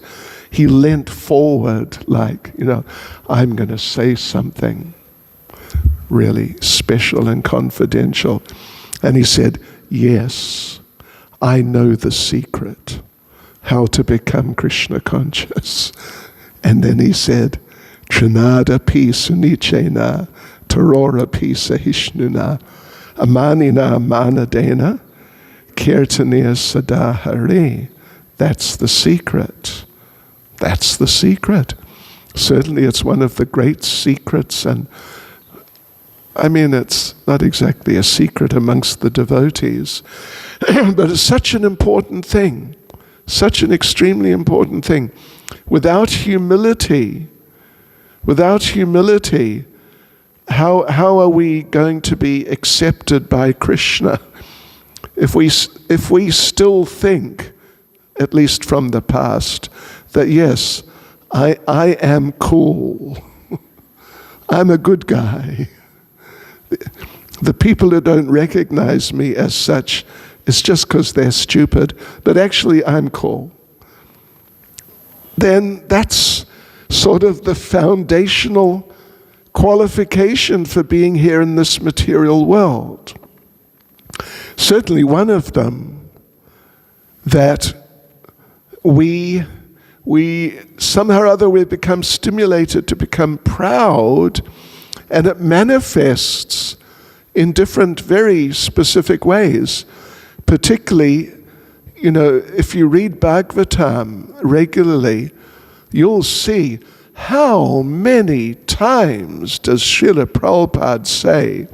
Speaker 1: he leant forward like, I'm going to say something really special and confidential. And he said, yes, I know the secret, how to become Krishna conscious. And then he said, Trinada pi sunichena, tarora pi sahishnuna, amanina manadena, Kirtaniya Sadahari. That's the secret. That's the secret. Certainly it's one of the great secrets, and I mean, it's not exactly a secret amongst the devotees, but it's such an important thing, such an extremely important thing. Without humility, how are we going to be accepted by Krishna if we still think, at least from the past, that yes, I am cool, I'm a good guy. The people who don't recognize me as such, it's just because they're stupid, but actually I'm cool. Then that's sort of the foundational qualification for being here in this material world. Certainly one of them, that we somehow or other we become stimulated to become proud, and it manifests in different, very specific ways. Particularly, if you read Bhagavatam regularly, you'll see how many times does Srila Prabhupada say,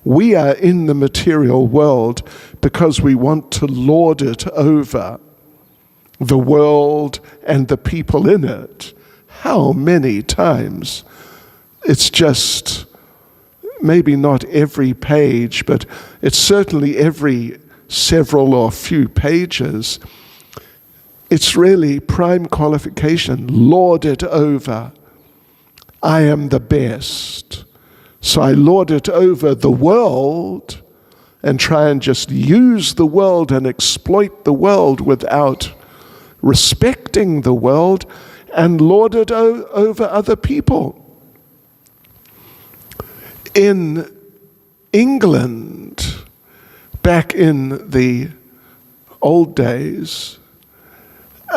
Speaker 1: we are in the material world because we want to lord it over the world and the people in it. How many times? It's just maybe not every page, but it's certainly every several or few pages. It's really prime qualification. Lord it over. I am the best. So I lord it over the world and try and just use the world and exploit the world without respecting the world, and lord it over other people. In England, back in the old days,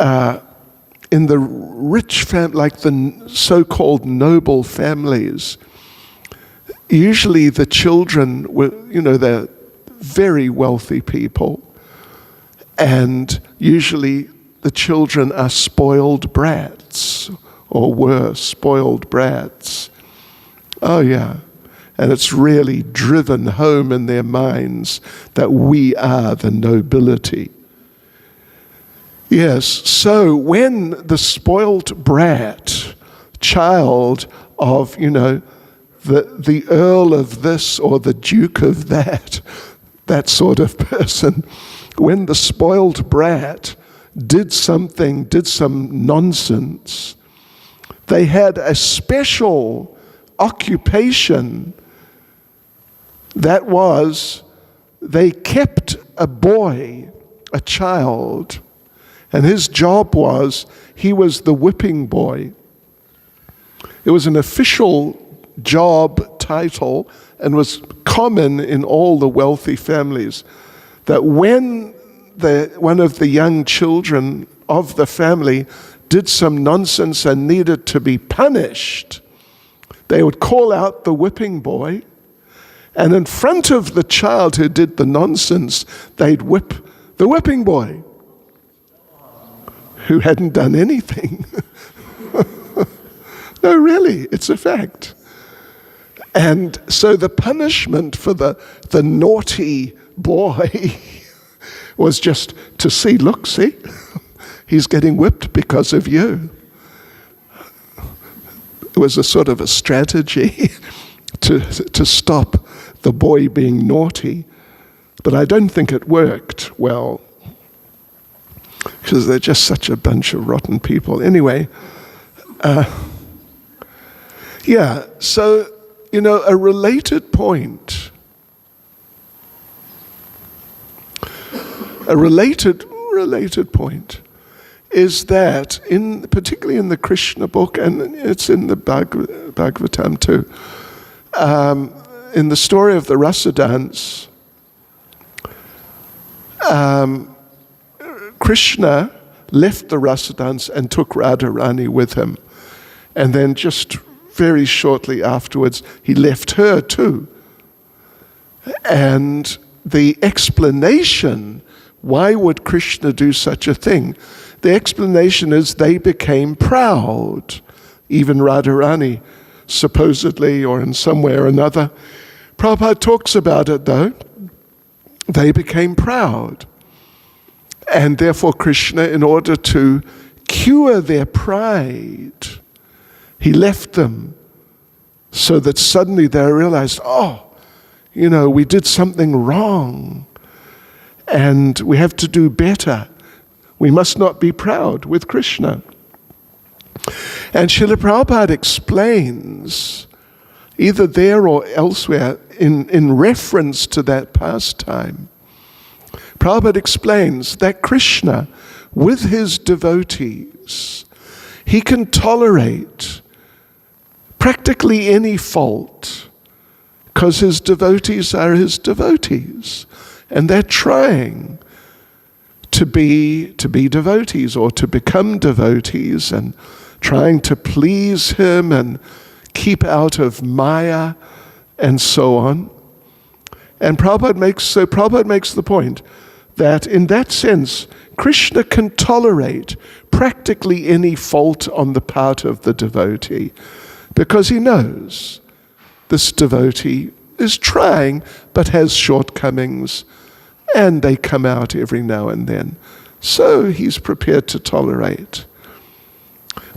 Speaker 1: in the rich like the so-called noble families, usually the children were, they're very wealthy people, and usually the children are spoiled brats, or were spoiled brats. Oh yeah. And it's really driven home in their minds that we are the nobility. Yes, so when the spoilt brat, child of, the Earl of this or the Duke of that sort of person, when the spoiled brat did some nonsense, they had a special occupation. That was, they kept a boy, a child, and his job was, he was the whipping boy. It was an official job title and was common in all the wealthy families, that when one of the young children of the family did some nonsense and needed to be punished, they would call out the whipping boy, and in front of the child who did the nonsense, they'd whip the whipping boy, who hadn't done anything. No, really, it's a fact. And so the punishment for the naughty boy was just to see, look, see, he's getting whipped because of you. It was a sort of a strategy to stop the boy being naughty. But I don't think it worked well, because they're just such a bunch of rotten people. Anyway, so, a related point. A related point is that, particularly in the Krishna book, and it's in the Bhagavatam too, in the story of the Rasa dance, Krishna left the Rasa dance and took Radharani with him. And then just very shortly afterwards, he left her too. And the explanation, why would Krishna do such a thing? The explanation is they became proud. Even Radharani, supposedly, or in some way or another. Prabhupada talks about it though. They became proud. And therefore Krishna, in order to cure their pride, he left them so that suddenly they realized, oh, we did something wrong and we have to do better. We must not be proud with Krishna. And Srila Prabhupada explains, either there or elsewhere, in reference to that pastime, Prabhupada explains that Krishna, with his devotees, he can tolerate practically any fault because his devotees are his devotees. And they're trying to be devotees or to become devotees and trying to please him and keep out of Maya and so on. And Prabhupada makes the point that in that sense, Krishna can tolerate practically any fault on the part of the devotee because he knows this devotee is trying but has shortcomings and they come out every now and then. So he's prepared to tolerate.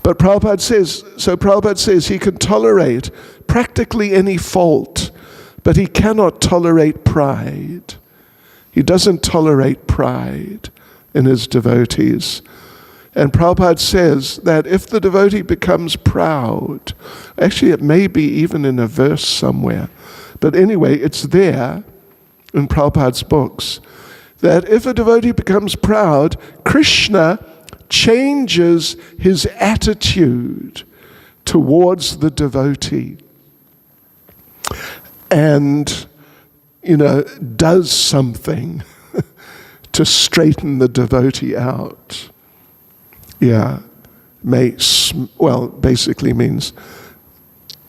Speaker 1: But Prabhupada says he can tolerate practically any fault, but he cannot tolerate pride. He doesn't tolerate pride in his devotees. And Prabhupada says that if the devotee becomes proud, actually it may be even in a verse somewhere, but anyway, it's there in Prabhupada's books, that if a devotee becomes proud, Krishna changes his attitude towards the devotee and, does something to straighten the devotee out. Yeah, basically means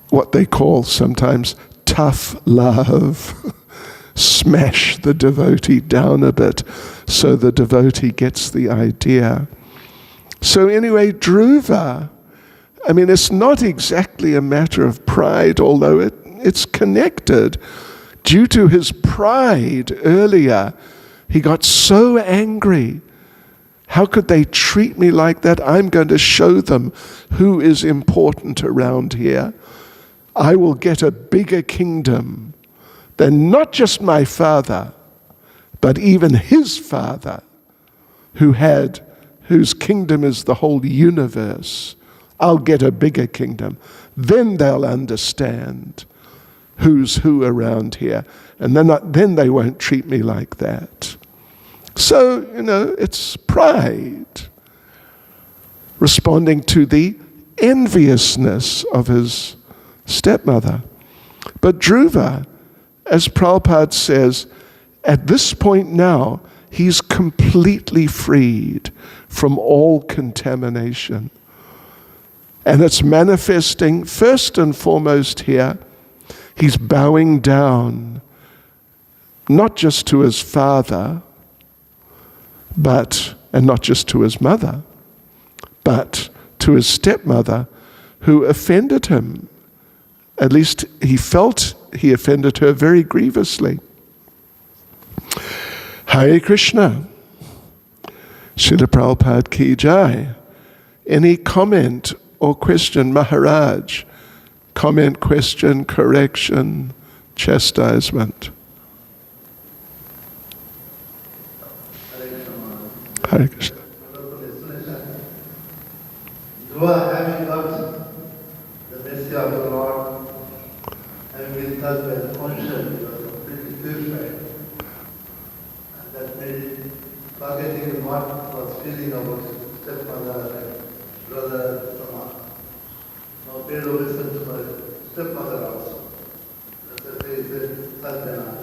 Speaker 1: what they call sometimes tough love. Smash the devotee down a bit so the devotee gets the idea. So anyway, Dhruva, it's not exactly a matter of pride, although it's connected. Due to his pride earlier, he got so angry. How could they treat me like that? I'm going to show them who is important around here. I will get a bigger kingdom than not just my father, but even his father, whose kingdom is the whole universe. I'll get a bigger kingdom. Then they'll understand who's who around here. And then they won't treat me like that. So, it's pride responding to the enviousness of his stepmother. But Dhruva, as Prabhupada says, at this point now, he's completely freed from all contamination. And it's manifesting first and foremost here. He's bowing down, not just to his father, and not just to his mother, but to his stepmother who offended him. At least he felt he offended her very grievously. Hare Krishna. Srila Prabhupada ki jai. Any comment or question, Maharaj? Comment, question, correction, chastisement. Hare Krishna.
Speaker 2: Dhruva, having got the mercy of the Lord, having been touched by the conscience, he was completely purified. And that made him forgetting what was feeling about his stepmother and brother, Sama. Now paid obeisance to my stepmother also. That's why he said, Sadhana.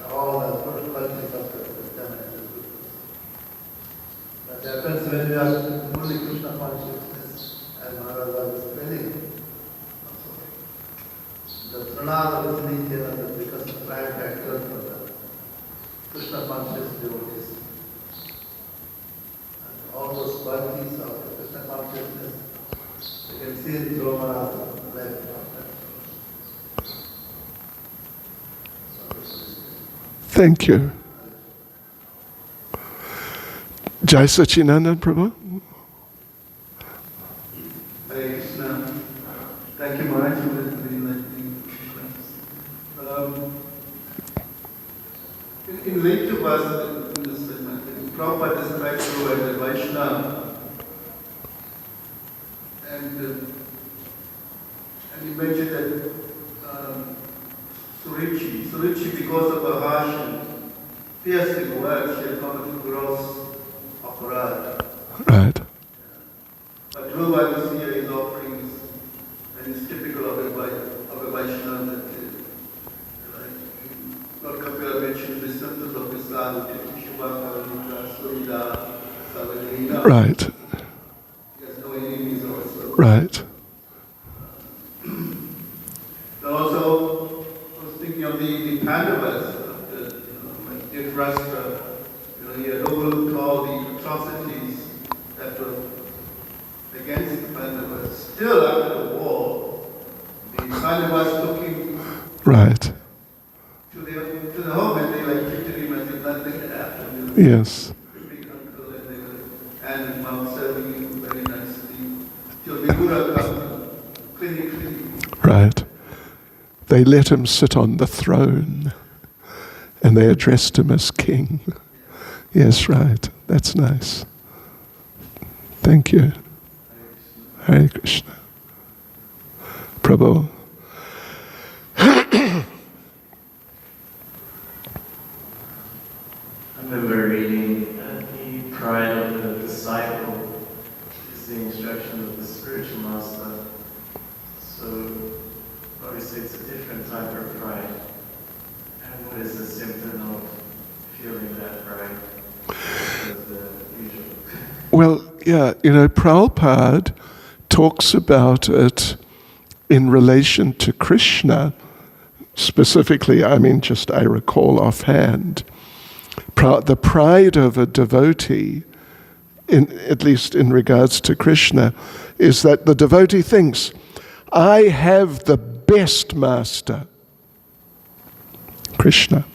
Speaker 2: All the good qualities of the Sadhana. That happens when we are fully Krishna consciousness, as Maharaj was explaining. The pranada of the becomes a prime factor. Krishna conscious devotees. And all those qualities of the Krishna consciousness, you can see in Dhruvaratha, left of that.
Speaker 1: Thank you. Jai Sachinandan Prabhu.
Speaker 2: Hare Krishna. Thank you, Maharaj, for the very enlightening in later verses in this segment, Prabhupada describes you as a Vaishnava, and he mentioned that Surichi, because of her harsh and piercing words, she had committed gross aparad.
Speaker 1: Right.
Speaker 2: But Dhruva here is offerings, and it's typical of a Vaishnava that Lord Kapila mentioned the symptoms of his sadhu, Shubha, Karnika, Surida, Savalina.
Speaker 1: Right.
Speaker 2: He has no enemies also.
Speaker 1: Right.
Speaker 2: And also, I was thinking of the Pandavas, like Dhritarashtra, he had overlooked all the atrocities that were against the Pandavas. Still after the war, the Pandavas took him
Speaker 1: Right.
Speaker 2: to the home and they treated him as if nothing had happened.
Speaker 1: Yes.
Speaker 2: Big uncle, and they were hand in mouth serving him very nicely. Till Vigura come clinically.
Speaker 1: Right. They let him sit on the throne and they addressed him as king. Yes, right. That's nice. Thank you. Hare Krishna. Prabhu.
Speaker 3: I remember reading the pride of the disciple is the instruction of the spiritual master. So obviously it's a different type of pride. And what is the symptom of feeling that pride? The usual.
Speaker 1: Well, yeah, Prabhupada talks about it in relation to Krishna. Specifically, I recall offhand, the pride of a devotee, at least in regards to Krishna, is that the devotee thinks, I have the best master, Krishna.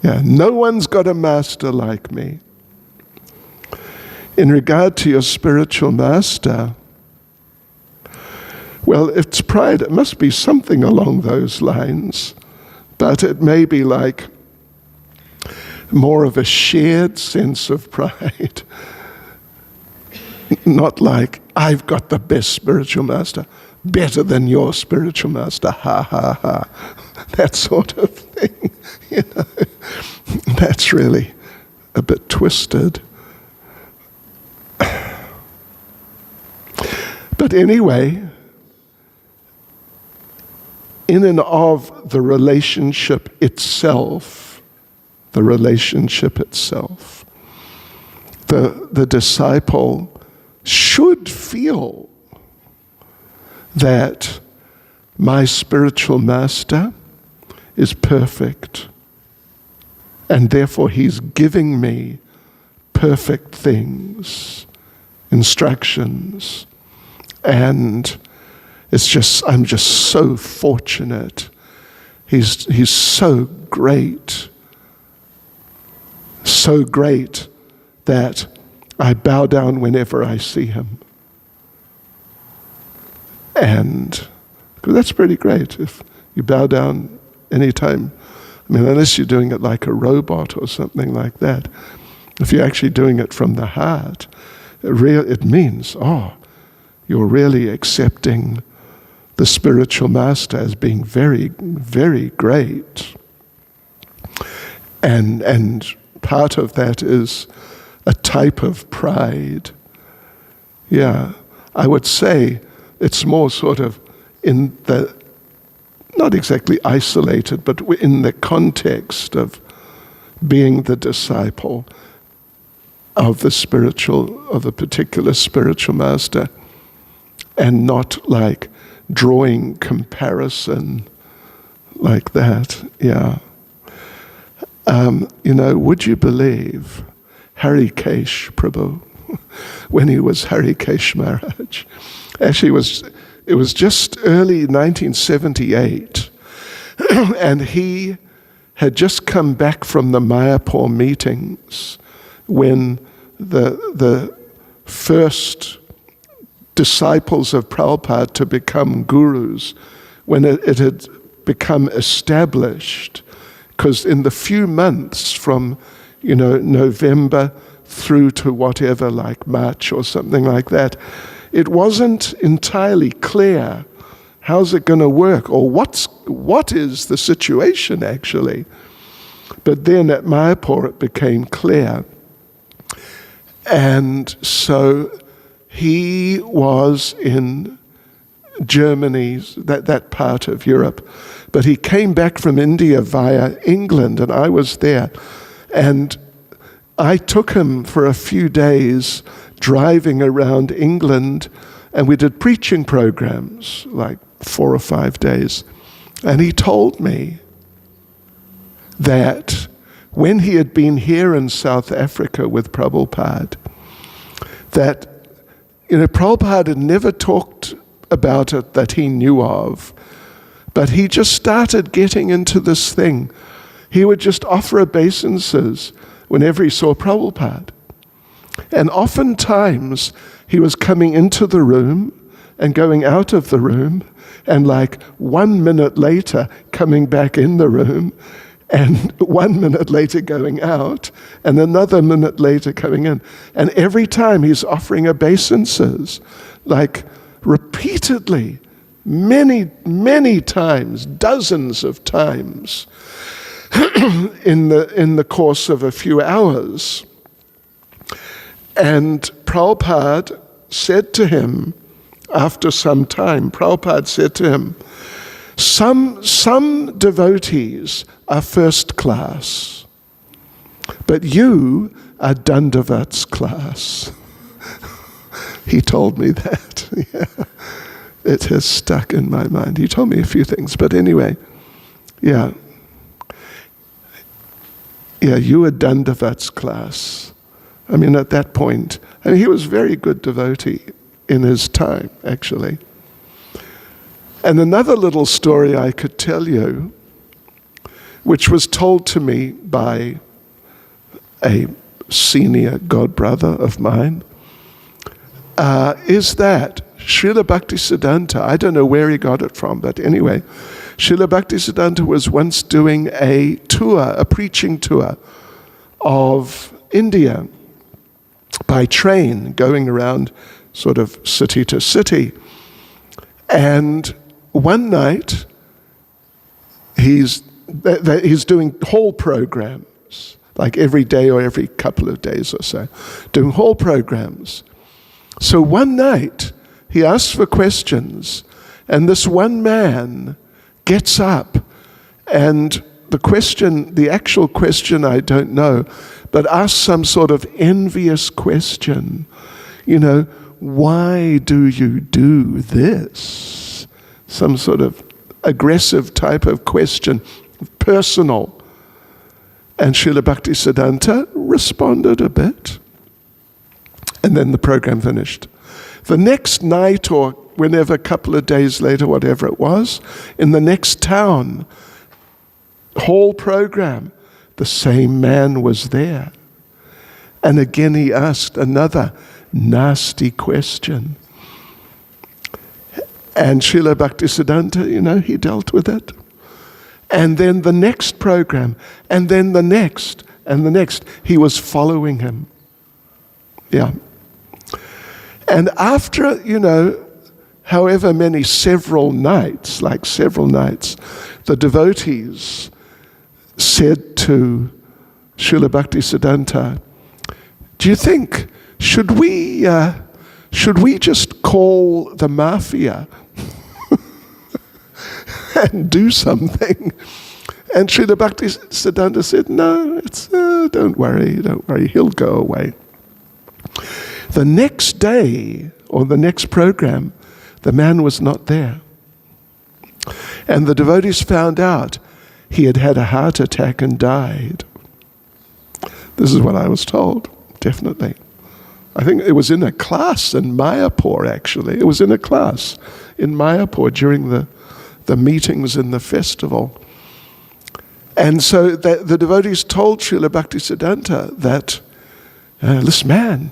Speaker 1: Yeah, no one's got a master like me. In regard to your spiritual master, well, it's pride. It must be something along those lines, but it may be like more of a shared sense of pride. Not like, I've got the best spiritual master, better than your spiritual master, ha ha ha. That sort of thing, That's really a bit twisted. But anyway, in and of the relationship itself, the disciple should feel that my spiritual master is perfect, and therefore he's giving me perfect things, instructions, and I'm just so fortunate. He's so great that I bow down whenever I see him. And that's pretty great if you bow down anytime. Unless you're doing it like a robot or something like that. If you're actually doing it from the heart, it means, you're really accepting the spiritual master as being very, very great. And part of that is a type of pride. Yeah, I would say it's more sort of in the, not exactly isolated, but in the context of being the disciple of the particular spiritual master, and not like drawing comparison like that. Yeah. would you believe Harikesh Prabhu, when he was Harikesh Maharaj, actually it was just early 1978, and he had just come back from the Mayapur meetings when the first disciples of Prabhupada to become gurus, when it had become established, because in the few months from November through to whatever, like March or something like that, it wasn't entirely clear how's it going to work, or what is the situation actually. But then at Mayapur it became clear. And so he was in Germany, that part of Europe. But he came back from India via England, and I was there. And I took him for a few days driving around England, and we did preaching programs, like 4 or 5 days. And he told me that when he had been here in South Africa with Prabhupada, that Prabhupada had never talked about it that he knew of, but he just started getting into this thing. He would just offer obeisances whenever he saw Prabhupada. And oftentimes he was coming into the room and going out of the room, and like 1 minute later coming back in the room, and 1 minute later going out, and another minute later coming in. And every time he's offering obeisances, like repeatedly, many, many times, dozens of times, in the course of a few hours. And Prabhupada said to him, after some time, Prabhupada said to him, some devotees are first class, but you are Dandavat's class. He told me that. Yeah. It has stuck in my mind. He told me a few things, but anyway, yeah. Yeah, you were Dandavat's class. I mean, at that point, he was a very good devotee in his time, actually. And another little story I could tell you, which was told to me by a senior godbrother of mine, is that Srila Bhaktisiddhanta, I don't know where he got it from, but anyway, Srila Bhaktisiddhanta was once doing a tour, a preaching tour of India by train, going around sort of city to city. And one night, he's doing hall programs, like every day or every couple of days or so, doing hall programs. So one night, he asks for questions, and this one man gets up, and the actual question I don't know, but asks some sort of envious question. Why do you do this? Some sort of aggressive type of question, personal. And Srila Bhaktisiddhanta responded a bit. And then the program finished. The next night, or whenever, a couple of days later, whatever it was, in the next town, whole program, the same man was there. And again he asked another nasty question. And Srila Bhaktisiddhanta, he dealt with it. And then the next program, and then the next, and the next. He was following him. Yeah. And after, however many, several nights, the devotees said to Srila Bhaktisiddhanta, do you think, should we just call the mafia and do something? And Srila Bhaktisiddhanta said, no, don't worry, he'll go away. The next day, or the next program, the man was not there. And the devotees found out he had had a heart attack and died. This is what I was told, definitely. I think it was in a class in Mayapur, actually. It was in a class in Mayapur during the meetings in the festival. And so the devotees told Srila Bhaktisiddhanta that, this man,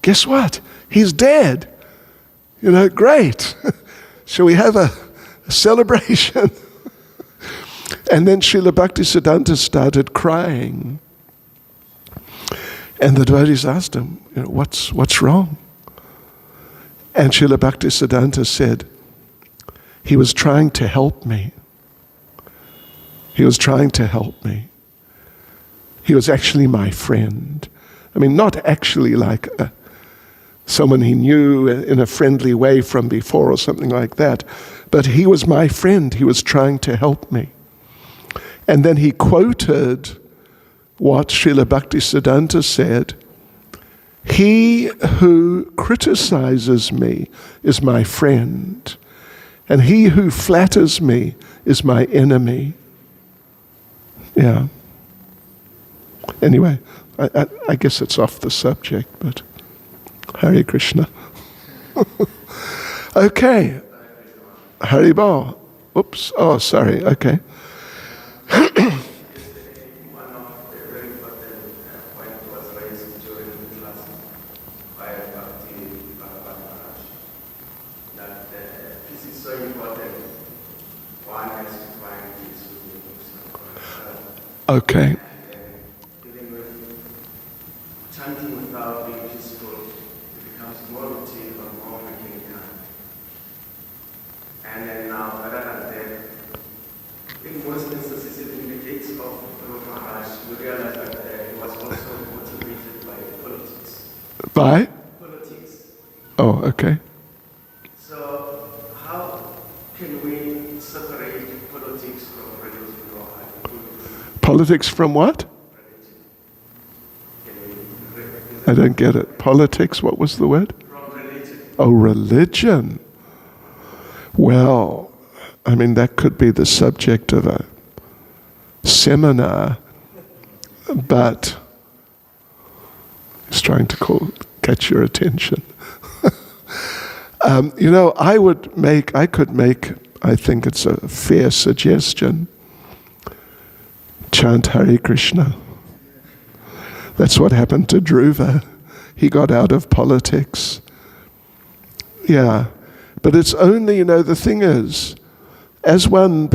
Speaker 1: guess what? He's dead. Great. Shall we have a celebration? And then Srila Bhaktisiddhanta started crying. And the devotees asked him, what's wrong? And Srila Bhaktisiddhanta said, he was trying to help me. He was trying to help me. He was actually my friend. I mean, not actually like someone he knew in a friendly way from before or something like that, but he was my friend. He was trying to help me. And then he quoted what Srila Bhaktisiddhanta said, he who criticizes me is my friend, and he who flatters me is my enemy. Yeah. Anyway, I guess it's off the subject, but Hare Krishna. Okay. Haribol. Oops. Oh, sorry. Okay. Okay.
Speaker 3: Even with chanting without being peaceful, it becomes more routine or more mechanical. And then now, other than that, in most instances, it indicates of Guru Maharaj, we realize that he was also motivated by politics.
Speaker 1: By?
Speaker 3: Politics.
Speaker 1: Oh, okay.
Speaker 3: So, how can we separate politics from religion?
Speaker 1: Politics from what? I don't get it. Politics, what was the word?
Speaker 3: From religion.
Speaker 1: Oh, religion. Well, I mean, that could be the subject of a seminar, but it's trying to catch your attention. I think it's a fair suggestion. Chant Hare Krishna. That's what happened to Dhruva. He got out of politics. Yeah. But it's only, the thing is, as one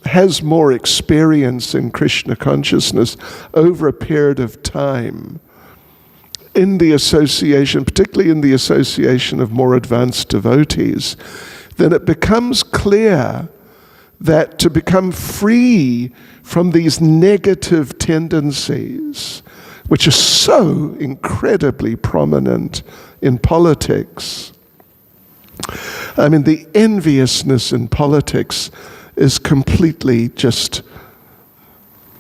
Speaker 1: has more experience in Krishna consciousness over a period of time, in the association, particularly in the association of more advanced devotees, then it becomes clear that to become free from these negative tendencies, which are so incredibly prominent in politics. I mean, the enviousness in politics is completely just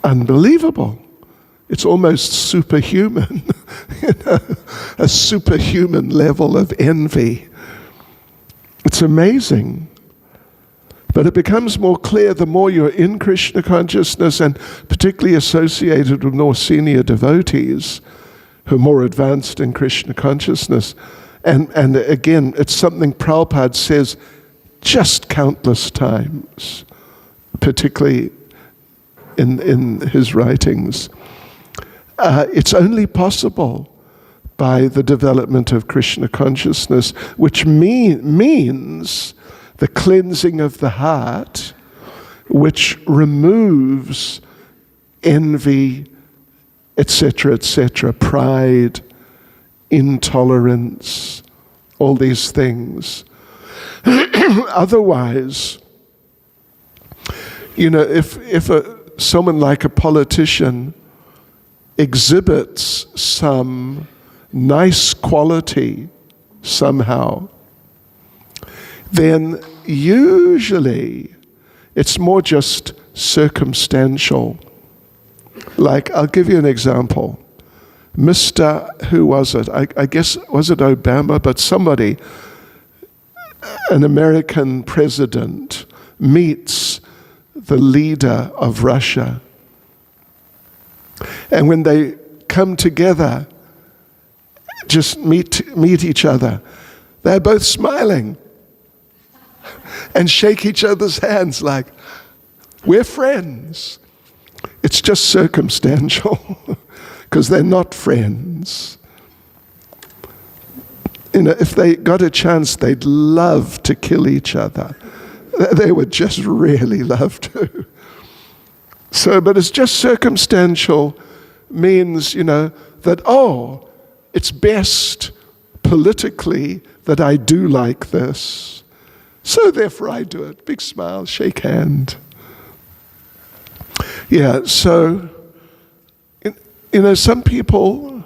Speaker 1: unbelievable. It's almost superhuman, a superhuman level of envy. It's amazing. But it becomes more clear the more you're in Krishna consciousness, and particularly associated with more senior devotees who are more advanced in Krishna consciousness. And again, it's something Prabhupada says just countless times, particularly in his writings. It's only possible by the development of Krishna consciousness, which means the cleansing of the heart, which removes envy, etc., pride, intolerance, all these things. Otherwise, if someone like a politician exhibits some nice quality somehow, then usually it's more just circumstantial. Like, I'll give you an example. Who was it? I guess, was it Obama? But somebody, an American president, meets the leader of Russia. And when they come together, just meet each other, they're both smiling and shake each other's hands like, we're friends. It's just circumstantial because they're not friends. If they got a chance, they'd love to kill each other. They would just really love to. So, but it's just circumstantial means, that, it's best politically that I do like this. So therefore I do it. Big smile, shake hand. Yeah, so, some people,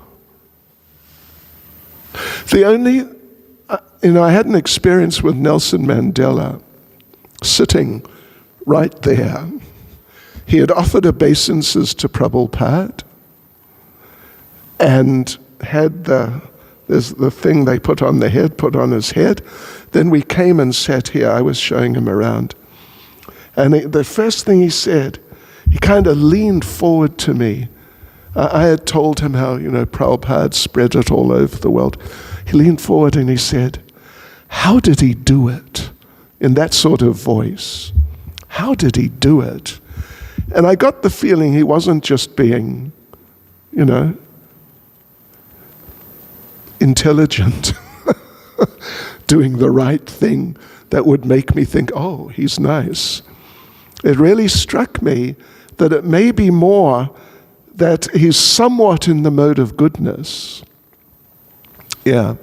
Speaker 1: I had an experience with Nelson Mandela sitting right there. He had offered obeisances to Prabhupada and had there's the thing they put on the head, put on his head. Then we came and sat here. I was showing him around. And the first thing he said, he kind of leaned forward to me. I had told him how, Prabhupada spread it all over the world. He leaned forward and he said, how did he do it? In that sort of voice. How did he do it? And I got the feeling he wasn't just being, intelligent, doing the right thing that would make me think, oh, he's nice. It really struck me that it may be more that he's somewhat in the mode of goodness. Yeah.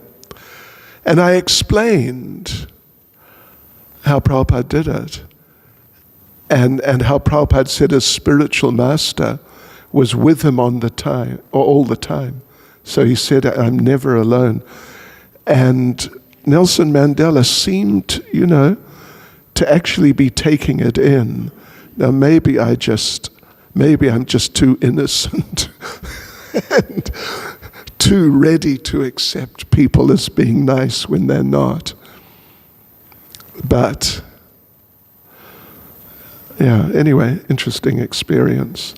Speaker 1: And I explained how Prabhupada did it. And how Prabhupada said his spiritual master was with him all the time. So he said, I'm never alone. And Nelson Mandela seemed, to actually be taking it in. Now maybe I'm just too innocent and too ready to accept people as being nice when they're not. But yeah, anyway, interesting experience.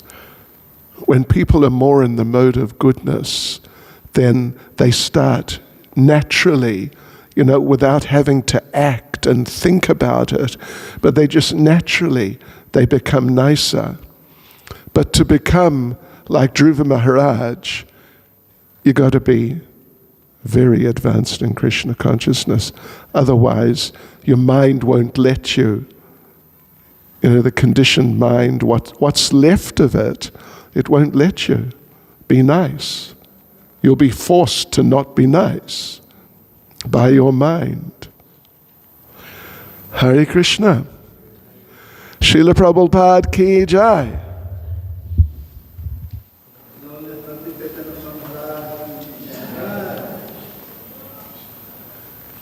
Speaker 1: When people are more in the mode of goodness, then they start naturally, without having to act and think about it, but they just naturally, they become nicer. But to become like Dhruva Maharaj, you got to be very advanced in Krishna consciousness. Otherwise, your mind won't let you. The conditioned mind, what's left of it, it won't let you be nice. You'll be forced to not be nice by your mind. Hare Krishna. Srila Prabhupada ki jai.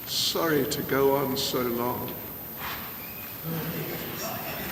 Speaker 1: Sorry to go on so long.